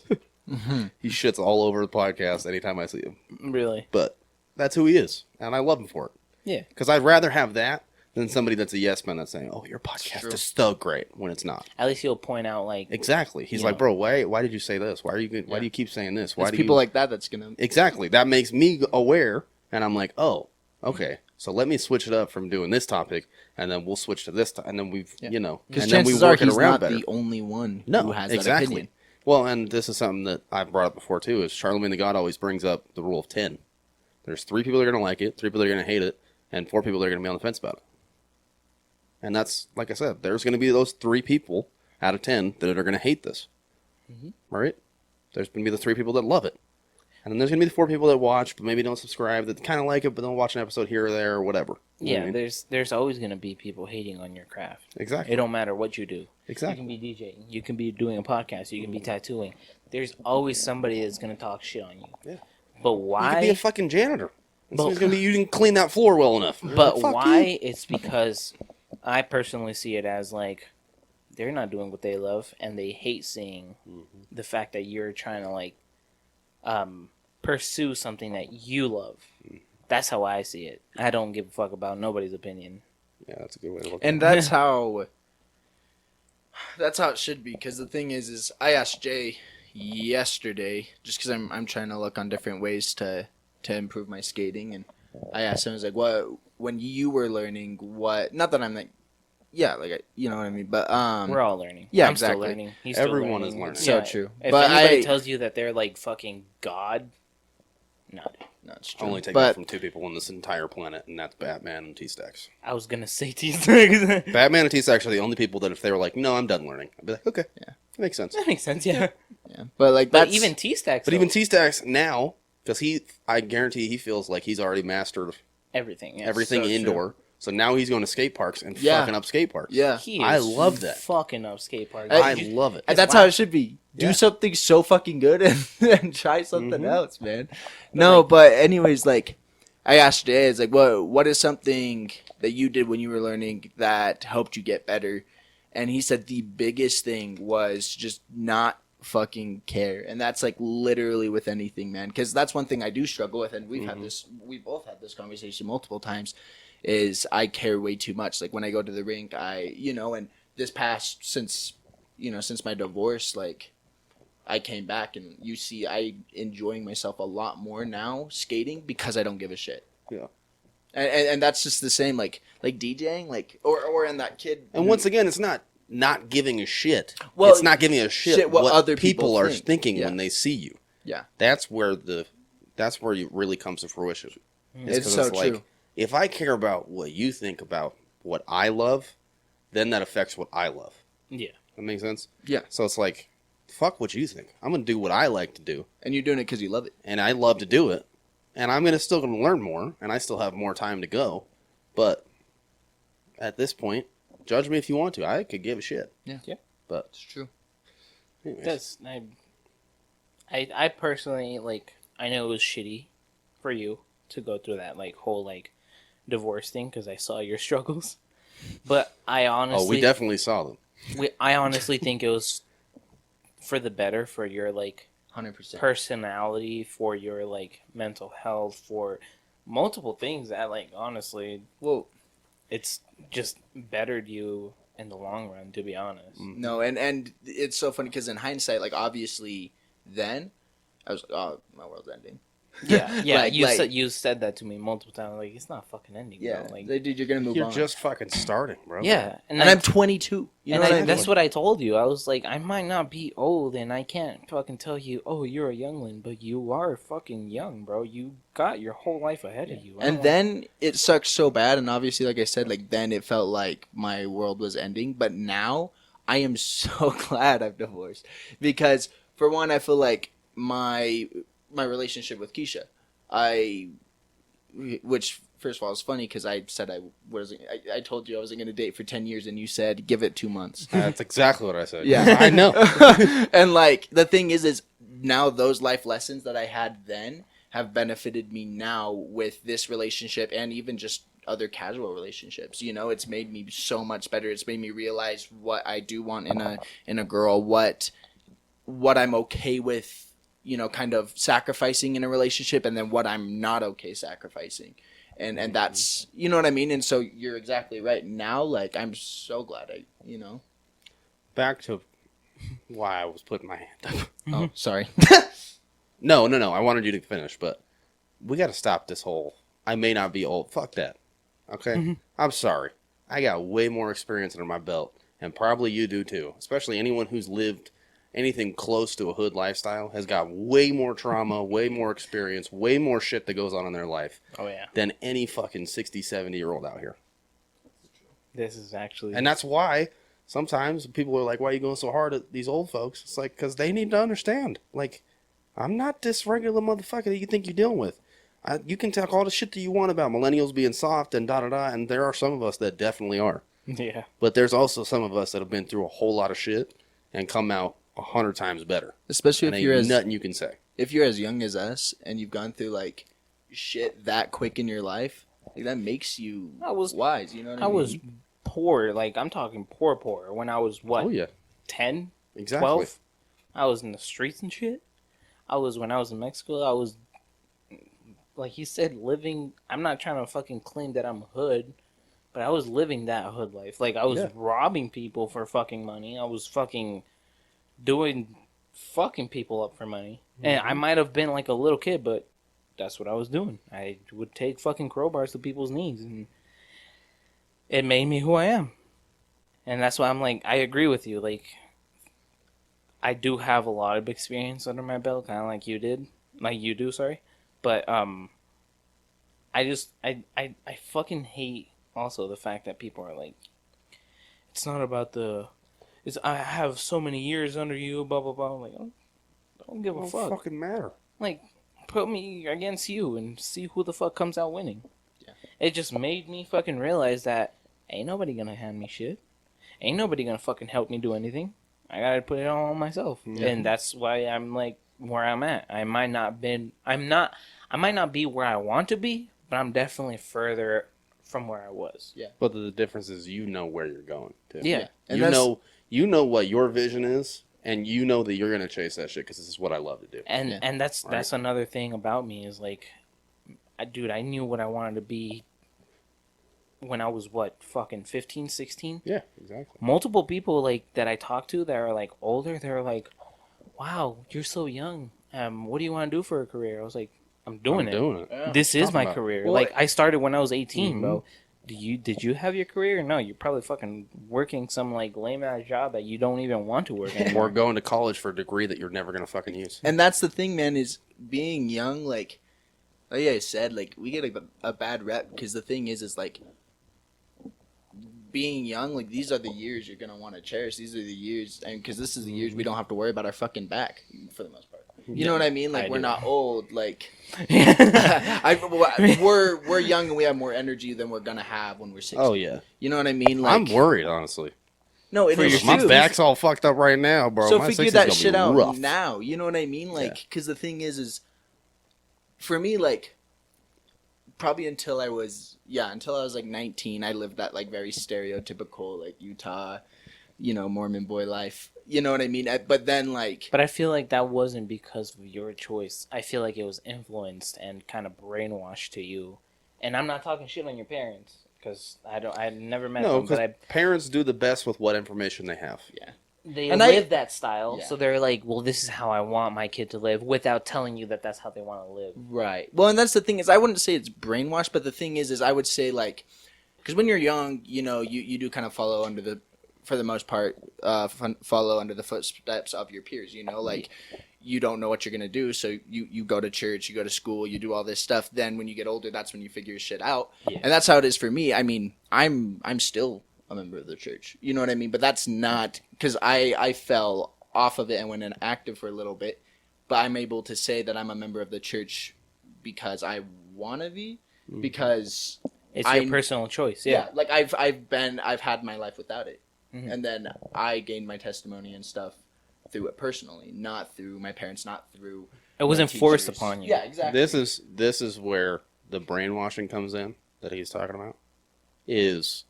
He shits all over the podcast anytime I see him. Really? But that's who he is, and I love him for it. Yeah. Because I'd rather have that than somebody that's a yes man that's saying, "Oh, your podcast True. is so great," when it's not. At least he'll point out like. Exactly. He's like, "Bro, why did you say this? Why do you keep saying this? Why It's do people you... like that that's gonna. Exactly. That makes me aware, and I'm like, "Oh, okay. So let me switch it up from doing this topic, and then we'll switch to this, and then we've, Yeah. you know, Because and then we chances are work it he's around not better." the only one No, who has that exactly. opinion. Well, and this is something that I've brought up before too. Is Charlemagne the God always brings up the rule of 10. There's 3 people that are going to like it, 3 people that are going to hate it, and 4 people that are going to be on the fence about it. And that's, like I said, there's going to be those 3 people out of 10 that are going to hate this. Right? There's going to be the 3 people that love it. And then there's going to be the 4 people that watch, but maybe don't subscribe, that kind of like it, but don't watch an episode here or there or whatever. You know Yeah, what I mean? there's always gonna be people hating on your craft. Exactly. It don't matter what you do. Exactly. You can be DJing. You can be doing a podcast. You can be tattooing. There's always somebody that's gonna talk shit on you. Yeah. But You why? could be a fucking janitor. And But- somebody's going to be, you didn't clean that floor well enough. You're But like, "Fuck why? you." It's because I personally see it as like they're not doing what they love, and they hate seeing the fact that you're trying to like pursue something that you love. That's how I see it. I don't give a fuck about nobody's opinion. Yeah, that's a good way to look And at it. that's how it should be. Because the thing is I asked Jay yesterday, just because I'm trying to look on different ways to improve my skating, and I asked him, I was like, what, when you were learning, what, not that I'm like yeah, like you know what I mean. But We're all learning. yeah, I'm still exactly. learning. He's still Everyone is learning. learning. So true. If But anybody I- tells you that they're like fucking God, no, dude. no, it's I true. only take but that from two people on this entire planet, and that's Batman and T-Stacks. I was gonna say T-Stacks. Batman and T-Stacks are the only people that if they were like, no, I'm done learning, I'd be like, okay, Yeah. that makes sense. That makes sense, yeah. yeah, but like But that's even T-Stacks, But even T-Stacks now, because I guarantee he feels like he's already mastered everything, yeah. everything so indoor. So now he's going to skate parks and Yeah. fucking up skate parks. yeah. He is I love that. fucking up skate parks. I Did you- love it. And that's how it should be. Do Yeah. something so fucking good and try something Mhm. else, man. No, but anyways, like I asked today, it's like, what is something that you did when you were learning that helped you get better? And he said the biggest thing was just not fucking care, and that's like literally with anything, man. Because that's one thing I do struggle with, and we both had this conversation multiple times. Is I care way too much. Like when I go to the rink, and this past since my divorce, like I came back and you see I enjoying myself a lot more now skating because I don't give a shit. Yeah. And that's just the same like DJing like or in that kid. And once again, it's not giving a shit. Well, it's not giving a shit what what other people people are think. thinking Yeah. when they see you. Yeah. That's where it really comes to fruition. It's 'cause so like, true. if I care about what you think about what I love, then that affects what I love. Yeah. That makes sense? Yeah. So it's like, fuck what you think. I'm going to do what I like to do. And you're doing it because you love it. And I love to do it. And I'm still going to learn more. And I still have more time to go. But at this point, judge me if you want to. I could give a shit. Yeah. Yeah. But It's true. anyways. I personally like. I know it was shitty for you to go through that like whole like divorce thing because I saw your struggles. But I honestly, We definitely saw them. I honestly think it was for the better for your like 100%. personality, for your like mental health, for multiple things that like honestly, Well, it's just bettered you in the long run, to be honest. no, and it's so funny because in hindsight, like obviously then I was like, oh, my world's ending. Yeah, yeah. Like- you said that to me multiple times. Like it's not fucking ending. Yeah. Bro. Like Dude, you're gonna move You're on. just fucking starting, bro. yeah, and I'm 22. You know what I mean? that's what I told you. I was like, I might not be old, and I can't fucking tell you, oh, you're a youngling, but you are fucking young, bro. You got your whole life ahead of you. I And don't then it sucks so bad, and obviously, like I said, like then it felt like my world was ending. But now I am so glad I've divorced because, for one, I feel like my relationship with Keisha, which first of all is funny because I said I told you I wasn't gonna date for 10 years, and you said give it 2 months. That's exactly what I said. Yeah. I know. And like the thing is now those life lessons that I had then have benefited me now with this relationship and even just other casual relationships. You know, it's made me so much better. It's made me realize what I do want in a girl, what I'm okay with, you know, kind of sacrificing in a relationship, and then what I'm not okay sacrificing. And that's, you know what I mean? And so you're exactly right. Now, like, I'm so glad Back to why I was putting my hand up. Oh, sorry. No. I wanted you to finish, but we got to stop this whole, I may not be old. Fuck that. Okay? I'm sorry. I got way more experience under my belt, and probably you do too. Especially anyone who's lived anything close to a hood lifestyle has got way more trauma, way more experience, way more shit that goes on in their life Oh yeah, than any fucking 60, 70-year-old out here. this is actually And that's why sometimes people are like, why are you going so hard at these old folks? It's like, because they need to understand. Like, I'm not this regular motherfucker that you think you're dealing with. You can talk all the shit that you want about millennials being soft and da-da-da, and there are some of us that definitely are. yeah. But there's also some of us that have been through a whole lot of shit and come out 100 times better. Especially And if ain't you're as nothing you can say. if you're as young as us and you've gone through like shit that quick in your life, like that makes you wise. You know what I mean? I was poor, like I'm talking poor when I was what? Oh, yeah. 10, Exactly. 12? I was in the streets and shit. When I was in Mexico, I was, like he said, living. I'm not trying to fucking claim that I'm hood, but I was living that hood life. Like I was robbing people for fucking money. I was fucking fucking people up for money. And I might have been like a little kid, but that's what I was doing. I would take fucking crowbars to people's knees, and it made me who I am. And that's why I'm like, I agree with you. Like, I do have a lot of experience under my belt, kind of like you did, like you do. Sorry, but I fucking hate also the fact that people are like, it's not about the, it's I have so many years under you, blah blah blah. I'm like, I don't give a fuck. Fucking matter. Like, put me against you and see who the fuck comes out winning. Yeah. It just made me fucking realize that ain't nobody gonna hand me shit. Ain't nobody gonna fucking help me do anything. I gotta put it all on myself. Yeah. And that's why I'm like where I'm at. I might not be where I want to be, but I'm definitely further from where I was. Yeah. But the difference is you know where you're going too. Yeah. And you know what your vision is, and you know that you're gonna chase that shit because this is what I love to do. And that's another thing about me is like, I knew what I wanted to be when I was fucking 15, 16. Yeah, exactly. Multiple people like that I talked to that are like older, they're like, "Wow, you're so young. What do you want to do for a career?" I was like, "I'm doing it. Yeah. This is my about? career." Well, like I started when I was 18, Mhm. bro. Did you have your career? No, you're probably fucking working some like lame ass job that you don't even want to work anymore. Or going to college for a degree that you're never gonna fucking use. And that's the thing, man, is being young, like I said, like, we get a bad rep because the thing is like, being young, like, these are the years you're going to want to cherish. These are the years, and because this is the years we don't have to worry about our fucking back, for the most part. You know what I mean? Like, I we're do. not old, like, Yeah. we're young and we have more energy than we're going to have when we're 60. Oh yeah, You know what I mean? Like, I'm worried honestly. No, it For is your My too. back's all fucked up right now, bro. So My figure 60's that gonna shit be out rough. now. You know what I mean? Like, because the thing is for me, like, probably until I was like 19, I lived that like very stereotypical like Utah, Mormon boy life. You know what I mean? But then like, But I feel like that wasn't because of your choice. I feel like it was influenced and kind of brainwashed to you. And I'm not talking shit on your parents because I never met No, them, because but parents do the best with what information they have. they And live that style. Yeah. So they're like, well, this is how I want my kid to live without telling you that that's how they want to live. right. Well, and that's the thing is, I wouldn't say it's brainwashed, but the thing is I would say like, because when you're young, you do kind of follow under the, for the most part, follow under the footsteps of your peers. Like, you don't know what you're gonna do, so you go to church, you go to school, you do all this stuff. Then when you get older, that's when you figure your shit out. Yeah. And that's how it is for me. I mean, I'm still a member of the church. You know what I mean? But that's not because I fell off of it and went inactive for a little bit. But I'm able to say that I'm a member of the church because I want to be, because It's your personal choice. Yeah. like I've had my life without it. Mhm. And then I gained my testimony and stuff through it personally, not through my parents, not through It wasn't my forced teachers. upon you. Yeah, exactly. This is where the brainwashing comes in that he's talking about. Is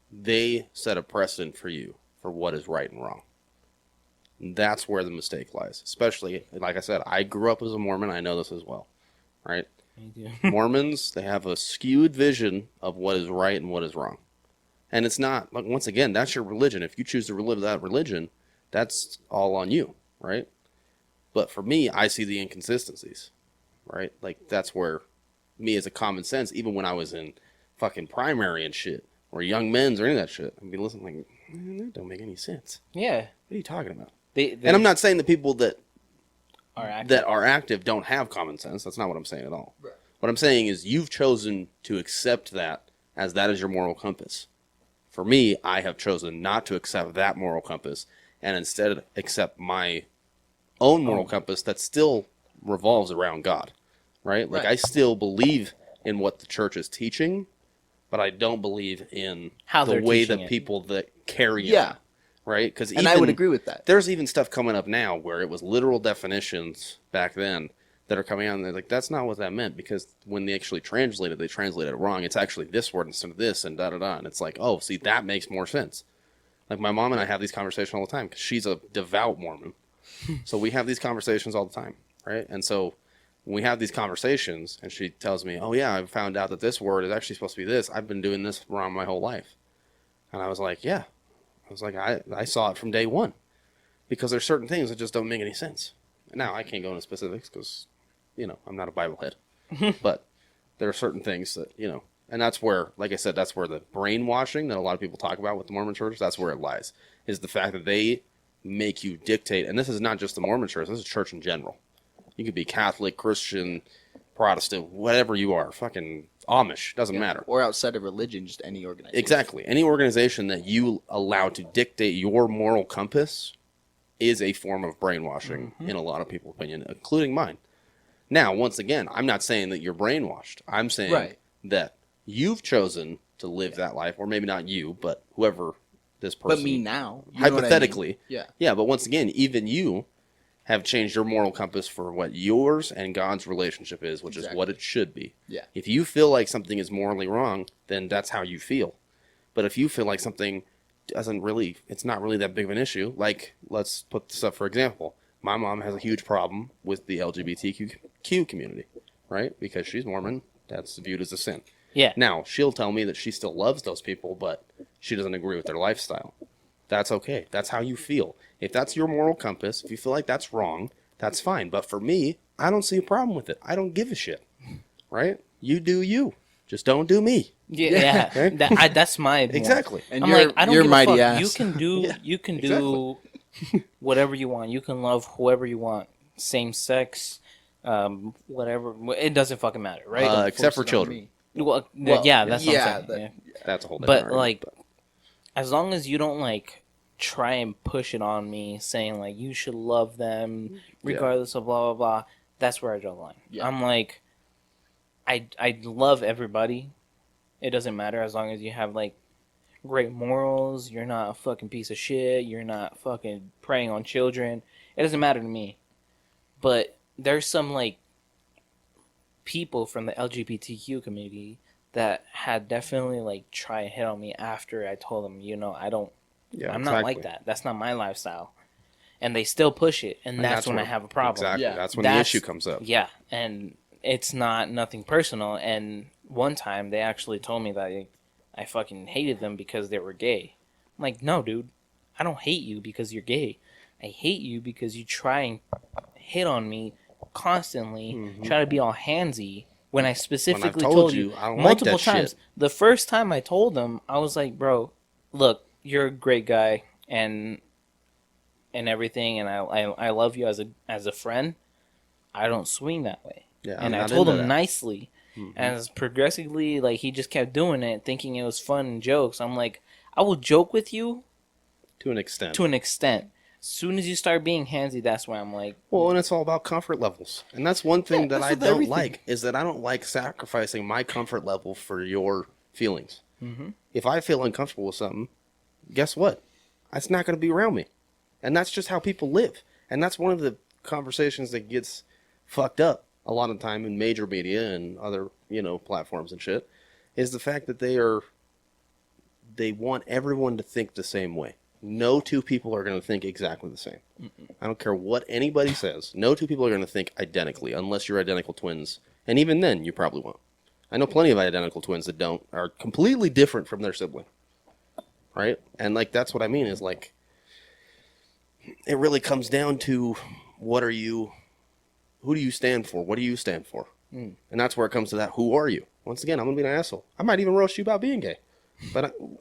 they set a precedent for you for what is right and wrong. That's where the mistake lies. Especially, like I said, I grew up as a Mormon. I know this as well, right? Me Mormons, they have a skewed vision of what is right and what is wrong. And it's not, like, once again, that's your religion. If you choose to live that religion, that's all on you, right? But for me, I see the inconsistencies, right? Like, that's where me as a common sense, even when I was in fucking primary and shit, or young men's or any of that shit, I'd be listening like, man, that don't make any sense. Yeah. What are you talking about? They And I'm not saying the people that are active don't have common sense. That's not what I'm saying at all. Right. What I'm saying is you've chosen to accept that as that is your moral compass. For me, I have chosen not to accept that moral compass and instead accept my own moral compass that still revolves around God, right? Like, Right. I still believe in what the church is teaching, but I don't believe in How the they're way teaching that it. people that carry it, Yeah. right? Because And I would agree with that. There's even stuff coming up now where it was literal definitions back then that are coming out, and they're like, that's not what that meant, because when they actually translated, they translated it wrong. It's actually this word instead of this, and da-da-da. And it's like, oh, see, that makes more sense. Like, my mom and I have these conversations all the time, because she's a devout Mormon. So we have these conversations all the time, right? And so when we have these conversations, and she tells me, oh, yeah, I found out that this word is actually supposed to be this. I've been doing this wrong my whole life. And I was like, yeah. I was like, I saw it from day one. Because there's certain things that just don't make any sense. Now, I can't go into specifics because, I'm not a Bible head. But there are certain things that, And that's where, like I said, that's where the brainwashing that a lot of people talk about with the Mormon church, that's where it lies. Is the fact that they make you dictate, and this is not just the Mormon church, this is church in general. You could be Catholic, Christian, Protestant, whatever you are, fucking Amish, doesn't matter. Or outside of religion, just any organization. Exactly. Any organization that you allow to dictate your moral compass is a form of brainwashing, in a lot of people's opinion, including mine. Now, once again, I'm not saying that you're brainwashed. I'm saying that you've chosen to live that life, or maybe not you, but whoever this person. But me now. Hypothetically. I mean? Yeah. Yeah, but once again, even you have changed your moral compass for what yours and God's relationship is, which is what it should be. Yeah. If you feel like something is morally wrong, then that's how you feel. But if you feel like something it's not really that big of an issue, like, let's put this up for example. My mom has a huge problem with the LGBTQ community, right? Because she's Mormon, that's viewed as a sin. Yeah. Now, she'll tell me that she still loves those people, but she doesn't agree with their lifestyle. That's okay. That's how you feel. If that's your moral compass, if you feel like that's wrong, that's fine. But for me, I don't see a problem with it. I don't give a shit, right? You do you. Just don't do me. Yeah. Right? That's my exactly. And I'm like, I don't give a fuck. Ass. You can do whatever you want. You can love whoever you want. Same sex, whatever. It doesn't fucking matter, right? Except for children. Well, yeah, that's what I'm saying. That's a whole different But like, as long as you don't like try and push it on me, saying like you should love them regardless of blah blah blah, that's where I draw the line. Yeah. I'm like, I love everybody. It doesn't matter as long as you have like great morals. You're not a fucking piece of shit. You're not fucking preying on children. It doesn't matter to me. But there's some like people from the LGBTQ community that had definitely like try and hit on me after I told them, I'm not like that. That's not my lifestyle. And they still push it, and that's when I have a problem. Exactly. Yeah. That's when the issue comes up. Yeah, and it's nothing personal. And one time they actually told me that I fucking hated them because they were gay. I'm like, no, dude, I don't hate you because you're gay. I hate you because you try and hit on me constantly, try to be all handsy, when I specifically told you multiple times. Shit. The first time I told them, I was like, bro, look, you're a great guy and everything, and I love you as a friend. I don't swing that way. Yeah, and I told him nicely. And as progressively, like, he just kept doing it, thinking it was fun and jokes. I'm like, I will joke with you to an extent. As soon as you start being handsy, that's when I'm like... Well, and it's all about comfort levels. And that's one thing that I don't like, is that I don't like sacrificing my comfort level for your feelings. Mm-hmm. If I feel uncomfortable with something, guess what? It's not going to be around me. And that's just how people live. And that's one of the conversations that gets fucked up a lot of the time in major media and other, platforms and shit, is the fact that they want everyone to think the same way. No two people are going to think exactly the same. Mm-mm. I don't care what anybody says. No two people are going to think identically, unless you're identical twins. And even then, you probably won't. I know plenty of identical twins that are completely different from their sibling. Right? And, like, that's what I mean is, like, it really comes down to who do you stand for? What do you stand for? Mm. And that's where it comes to that, who are you? Once again, I'm going to be an asshole. I might even roast you about being gay.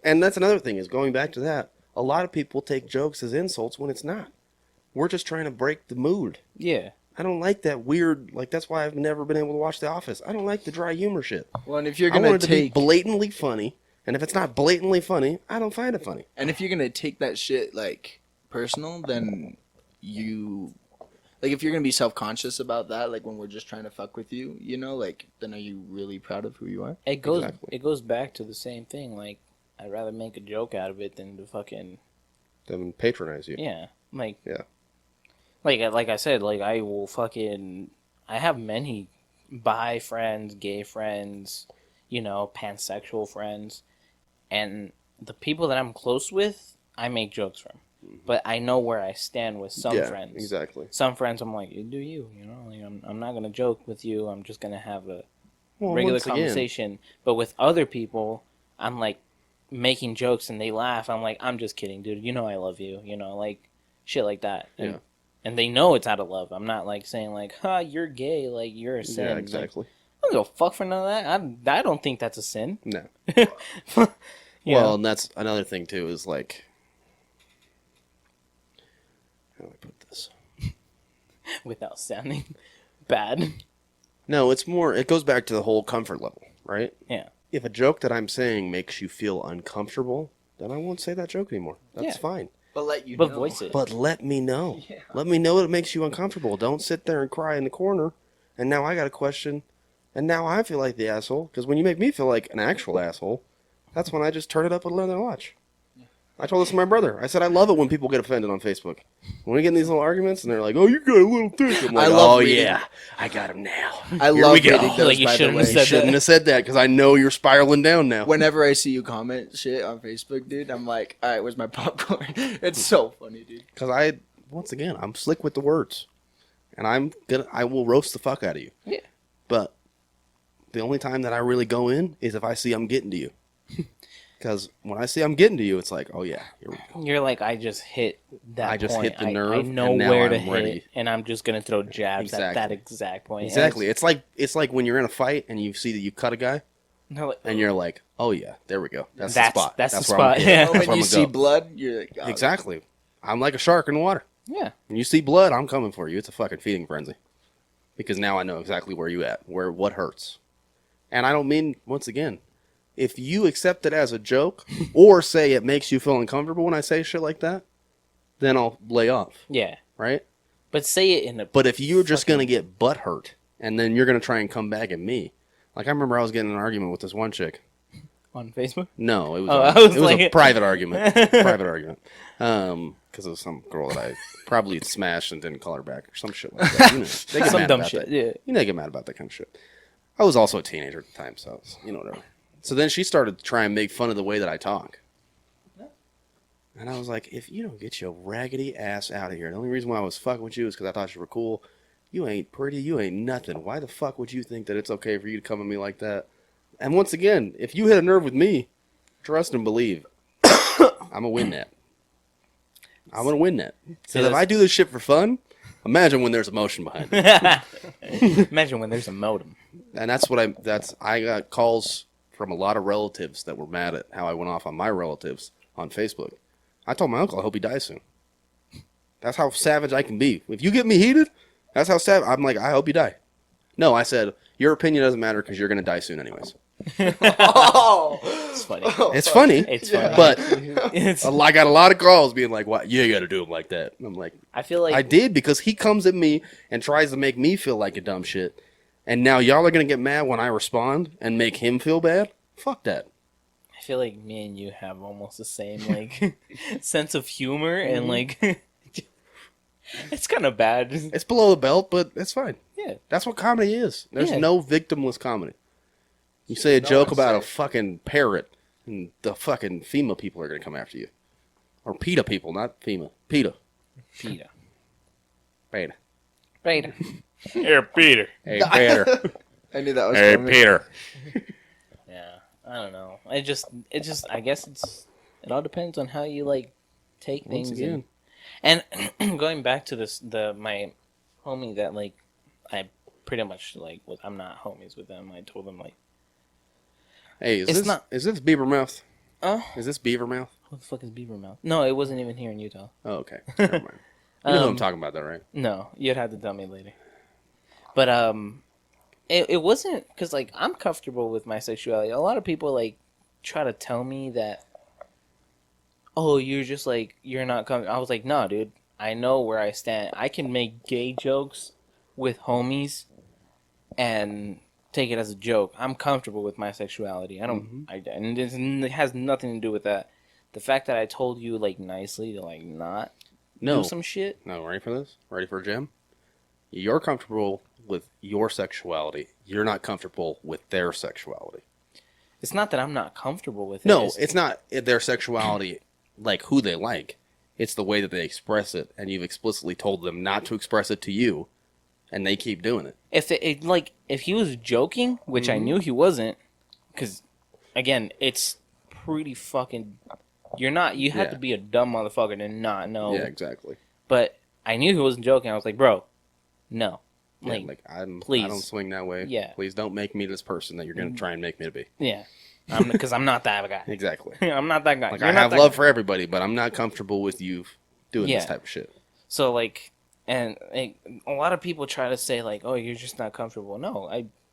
And that's another thing, is going back to that. A lot of people take jokes as insults when it's not. We're just trying to break the mood. Yeah. I don't like that weird, like, that's why I've never been able to watch The Office. I don't like the dry humor shit. Well, and if you're going to be blatantly funny, and if it's not blatantly funny, I don't find it funny. And if you're going to take that shit, like, personal, then like, if you're going to be self-conscious about that, like, when we're just trying to fuck with you, like, then are you really proud of who you are? It goes back to the same thing, like, I'd rather make a joke out of it than to fucking... Than patronize you. Yeah. Like I said, like, I will fucking... I have many bi friends, gay friends, pansexual friends. And the people that I'm close with, I make jokes from. Mm-hmm. But I know where I stand with some friends. Exactly. Some friends, I'm like, you do you, Like, I'm not going to joke with you. I'm just going to have a regular conversation. But with other people, I'm like, making jokes and they laugh. I'm like, I'm just kidding, dude. I love you. Like shit like that. And they know it's out of love. I'm not like saying like, you're gay, like you're a sin. Yeah, exactly. Like, don't give a fuck for none of that. I don't think that's a sin. No. You Well, know? and that's another thing too. Is like, how do I put this? Without sounding bad. No, it's more. It goes back to the whole comfort level, right? Yeah. If a joke that I'm saying makes you feel uncomfortable, then I won't say that joke anymore. That's Yeah. fine. But let you But know. voice it. But let me know. Yeah. Let me know it makes you uncomfortable. Don't sit there and cry in the corner. And now I got a question. And now I feel like the asshole. Because when you make me feel like an actual asshole, that's when I just turn it up another watch. I told this to my brother. I said, I love it when people get offended on Facebook. When we get in these little arguments and they're like, oh, you got a little dick. I'm like, I love oh, reading. yeah. I got him now. I Here love we go. reading those, Like, you by the shouldn't way. have said Shouldn't have said that because I know you're spiraling down now. Whenever I see you comment shit on Facebook, dude, I'm like, all right, where's my popcorn? It's so funny, dude. Because once again, I'm slick with the words. And I will roast the fuck out of you. Yeah. But the only time that I really go in is if I see I'm getting to you. Because when I see I'm getting to you, it's like, oh yeah, here we go. You're like, I just hit that I just point. hit the nerve, I know and now where to I'm hit, ready. and I'm just going to throw jabs at that Exactly. exact point. And Exactly. It's like when you're in a fight and you see that you cut a guy, no, like, and you're like, oh yeah, there we go. That's the That's- spot. that's the where I'm spot, going. yeah. That's when where I'm you gonna see go. blood, you're like, oh, Exactly. I'm like a shark in the water. yeah. When you see blood, I'm coming for you. It's a fucking feeding frenzy. Because now I know exactly where you at, what hurts. And I don't mean, once again, if you accept it as a joke or say it makes you feel uncomfortable when I say shit like that, then I'll lay off, Yeah. right? But say it in a... But if you're just going to get butt hurt and then you're going to try and come back at me. Like I remember I was getting in an argument with this one chick. On Facebook? No, it was, Oh, I was it was a like- private argument. Private argument. Because it was some girl that I probably had smashed and didn't call her back or some shit like that. You know, they get Some mad dumb about shit, that. yeah. You know, they get mad about that kind of shit. I was also a teenager at the time, so, whatever. So then she started to try and make fun of the way that I talk. And I was like, if you don't get your raggedy ass out of here, the only reason why I was fucking with you is because I thought you were cool. You ain't pretty. You ain't nothing. Why the fuck would you think that it's okay for you to come at me like that? And once again, if you hit a nerve with me, trust and believe, I'm going to win that. I'm going to win that. Because if I do this shit for fun, imagine when there's emotion behind it. Imagine when there's a modem. And I got calls from a lot of relatives that were mad at how I went off on my relatives on Facebook. I told my uncle I hope he dies soon. That's how savage I can be. If you get me heated, that's how savage. I'm like, I hope you die. No, I said, your opinion doesn't matter because you're going to die soon anyways. oh, It's funny. It's funny. It's funny. But It's, I got a lot of calls being like, "What? You got to do him like that." And I'm like, I feel like... I did because he comes at me and tries to make me feel like a dumb shit. And now y'all are going to get mad when I respond and make him feel bad? Fuck that. I feel like me and you have almost the same like sense of humor and like it's kind of bad. It's below the belt, but it's fine. Yeah. That's what comedy is. There's Yeah. no victimless comedy. You say a No joke one's about a safe. fucking parrot, and the fucking FEMA people are going to come after you. Or PETA people, not FEMA. PETA. Peter. Peter. Peter. Here, Peter. Hey, Peter. I knew that was Hey, coming. Peter. Yeah. I don't know. I guess it all depends on how you like take Once things again. and going back to my homie that like I pretty much like I'm not homies with them. I told them like, Hey, It's not- is this beaver mouth? oh, Is this beaver mouth? what the fuck is beaver mouth? No, it wasn't even here in Utah. Oh, okay. Never mind. You know who I'm Um, talking about, though, right? No, you'd have to tell me later. But it wasn't because like I'm comfortable with my sexuality. A lot of people like try to tell me that, oh, you're just like you're not comfortable. I was like, no, dude. I know where I stand. I can make gay jokes with homies and take it as a joke. I'm comfortable with my sexuality. I don't. And it has nothing to do with that. The fact that I told you like nicely to like not No. do some shit. No, ready for this? Ready for a gem? You're comfortable with your sexuality. You're not comfortable with their sexuality. It's not that I'm not comfortable with it. No, it's not their sexuality, like who they like. It's the way that they express it, and you've explicitly told them not to express it to you, and they keep doing it. If he was joking, which I knew he wasn't, because again, it's pretty fucking. You have Yeah. to be a dumb motherfucker to not know. Yeah, exactly. But I knew he wasn't joking. I was like, bro, no, Like, I please. don't swing that way. Yeah. Please don't make me this person that you're going to try and make me to be. yeah, because I'm not that guy. Exactly. I'm not that guy. Like, You're I not have that love guy. for everybody, but I'm not comfortable with you doing Yeah. this type of shit. So like, and like, a lot of people try to say like, "Oh, you're just not comfortable." No,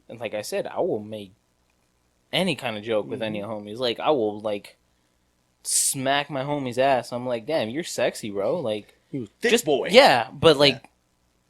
like I said, I will make any kind of joke with any homies. Like, I will like smack my homie's ass. I'm like, "Damn, you're sexy, bro." Like, You thick boy. Yeah, but like,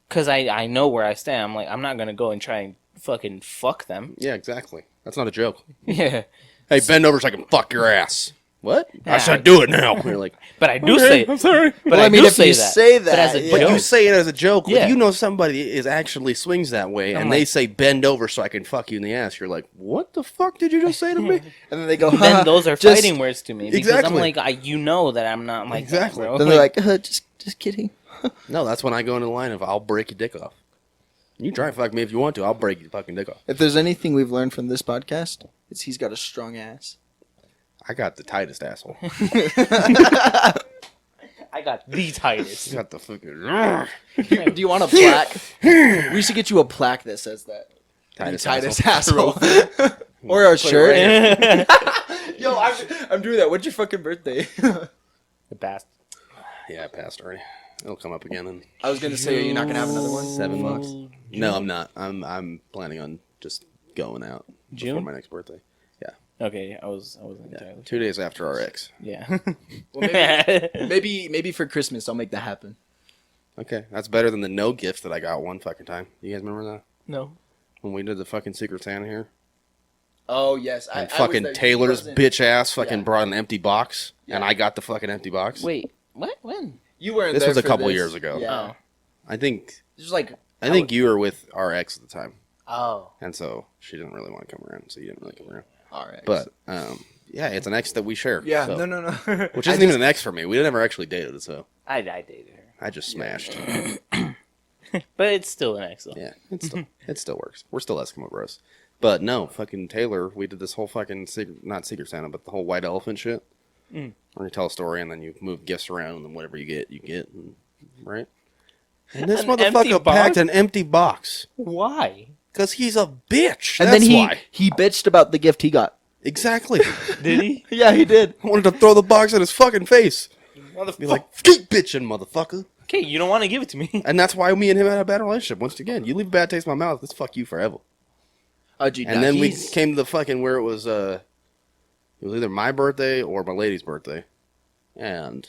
cause I know where I stand. I'm like, I'm not gonna go and try and fucking fuck them. Yeah, exactly. That's not a joke. Yeah, Hey, bend over so I can fuck your ass. What? I Nah. said do it now. You're like, but I do okay, say. I'm sorry. But Well, I, I mean, do if say you that. say that, but as a yeah. But joke, you say it as a joke. Yeah. If you know somebody is actually swings that way, I'm and like- they say bend over so I can fuck you in the ass, you're like, what the fuck did you just say to me? And then they go, then those are just- fighting words to me because Exactly. I'm like, you know that I'm not like Exactly. that, bro. Then they're like, just kidding. No, that's when I go into the line of I'll break your dick off. You try and fuck me if you want to. I'll break your fucking dick off. If there's anything we've learned from this podcast, it's he's got a strong ass. I got the tightest asshole. I got the tightest. I got the fucking Do you want a plaque? We should get you a plaque that says that. tightest Asshole. Or a Put it shirt. right Yo, I'm doing that. What's your fucking birthday? The best. Yeah, I passed already. It'll come up again in I was gonna say, are you not gonna have another one? 7 months. No, I'm not. I'm planning on just going out before June? my next birthday. Okay, I wasn't entirely. 2 days after our ex. Yeah. Well, maybe for Christmas I'll make that happen. Okay, that's better than the no gift that I got one fucking time. You guys remember that? No. When we did the fucking Secret Santa here? Oh yes, And fucking Taylor's bitch ass fucking brought an empty box, and I got the fucking empty box. Wait. What? When? You weren't. This there was a for couple this. years ago. Yeah, Oh. I think just like you were with our ex at the time, Oh. and so she didn't really want to come around, so you didn't really come around. all right, But yeah, it's an ex that we share. yeah, so- no. Which isn't even an ex for me. We never actually dated, so I dated her. I just smashed. But it's still an ex though. Yeah, it still works. We're still Eskimo bros. But no, fucking Taylor, we did this whole fucking not Secret Santa, but the whole white elephant shit. Where you tell a story and then you move gifts around and then whatever you get, and, right? And this An empty motherfucker box? packed an empty box Why? because he's a bitch. And That's then why. he bitched about the gift he got. Exactly. Did he? Yeah, he did. I wanted to throw the box in his fucking face. Be like, keep bitching, motherfucker. Okay, you don't want to give it to me. And that's why me and him had a bad relationship. Once again, you leave a bad taste in my mouth, let's fuck you forever. Dude, And then we came to the fucking where it was either my birthday or my lady's birthday. And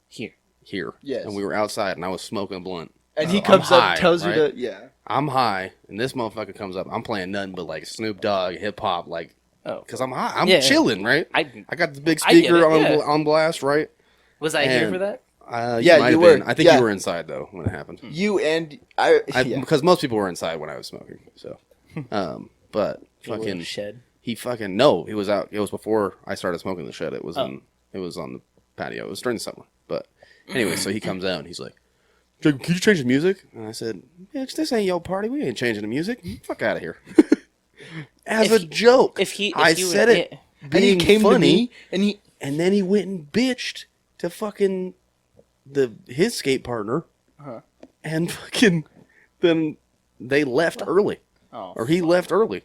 Here. Yes. And we were outside and I was smoking a blunt. and he I'm comes high, up, tells right? you to, yeah. I'm high, and this motherfucker comes up. I'm playing nothing but like Snoop Dogg, hip hop, like, Oh. because I'm high. I'm Yeah. chilling, right? I got the big I get speaker it, yeah. on blast, right? was I here And- for that? Yeah, might you have were. been. I think Yeah. you were inside though when it happened. You and I. Yeah. Because most people were inside when I was smoking. So, but A little fucking shed. he fucking no, he was out. It was before I started smoking in the shed. It was Oh. it was on the patio. It was during the summer. But anyway, so he comes out and he's like, "Can you change the music?" And I said, "Bitch, this ain't your party. We ain't changing the music. Fuck out of here." As a joke. If he I would- said it and he being came funny, to me, and then he went and bitched to fucking his skate partner, and fucking then they left early, Oh. or he left early,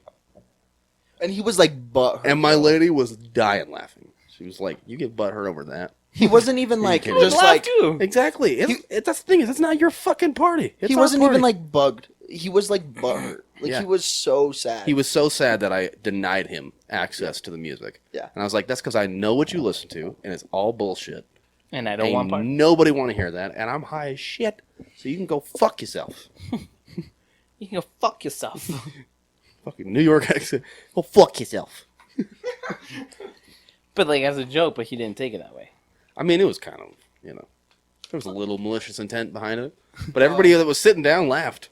and he was like butthurt. and my lady was dying laughing. She was like, "You get butthurt over that." He wasn't even like kidding? just Laugh like too. Exactly. That's the thing is, it's not your fucking party. It's he our wasn't party. even like bugged. He was like butthurt. Like Yeah. he was so sad. He was so sad that I denied him access to the music. Yeah. And I was like, "That's because I know what you listen to, and it's all bullshit. And I don't Ain't want part. nobody want to hear that, and I'm high as shit. So you can go fuck yourself." You can go fuck yourself. Fucking New York accent. Go fuck yourself. But like as a joke, but he didn't take it that way. I mean, it was kind of, there was a little malicious intent behind it. But everybody that was sitting down laughed.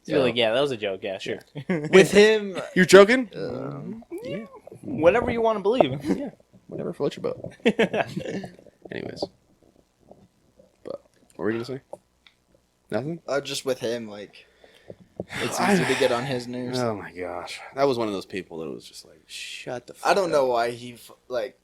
You're like, yeah, that was a joke. Yeah, sure. with him. You're joking? Yeah. Whatever you want to believe. Yeah. Whatever floats your boat. Anyways. But, what were you going to say? Nothing? Just with him, like it's easy to get on his nerves. Oh my gosh. That was one of those people that was just like, shut the fuck I don't up. know why he like.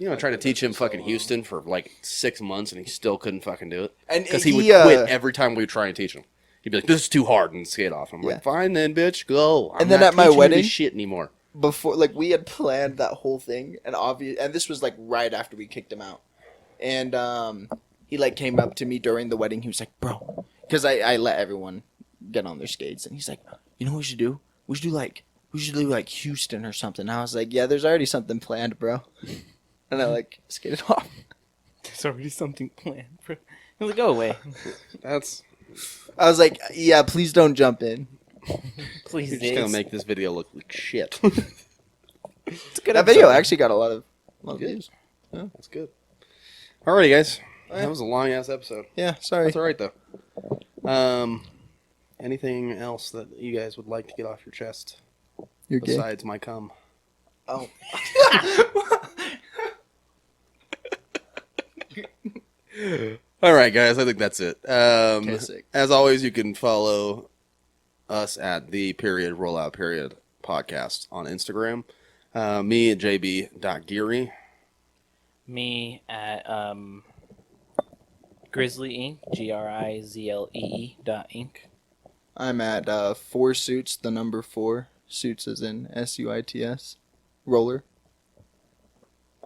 I tried to teach him fucking Houston for like 6 months and he still couldn't fucking do it. And Because he would he, quit every time we would try and teach him. He'd be like, "This is too hard," and skate off. I'm Yeah. like, "Fine then, bitch, go." I'm And then not at my teaching you wedding- this shit anymore. Before, like, we had planned that whole thing, and this was like right after we kicked him out, and he like came up to me during the wedding. He was like, "Bro," because I let everyone get on their skates, and he's like, "You know what we should do? We should do like Houston or something." I was like, "Yeah, there's already something planned, bro," and I like skated off. There's already something planned. He's like, go away. That's I was like, "Yeah, please don't jump in." Please, you're just gonna make this video look like shit. It's a good That video episode. actually got a lot of Good. views. That's good. Alrighty, guys. Alright. That was a long ass episode. Yeah, sorry. That's all right though. Anything else that you guys would like to get off your chest You're gay. besides my cum? Oh. All right, guys. I think that's it. Okay, sick. As always, you can follow us at the Rollout podcast on Instagram. Me at jb.geary. Me at grizlee.ink, grizlee.ink. I'm at 4 suits, the number 4. Suits as in SUITS. Roller.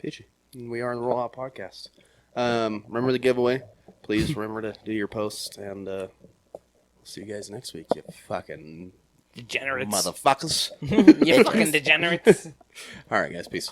Peachy. And we are the Rollout podcast. Remember the giveaway. Please remember to do your post, and we'll see you guys next week, you fucking Degenerates. motherfuckers. You fucking degenerates. All right, guys. Peace.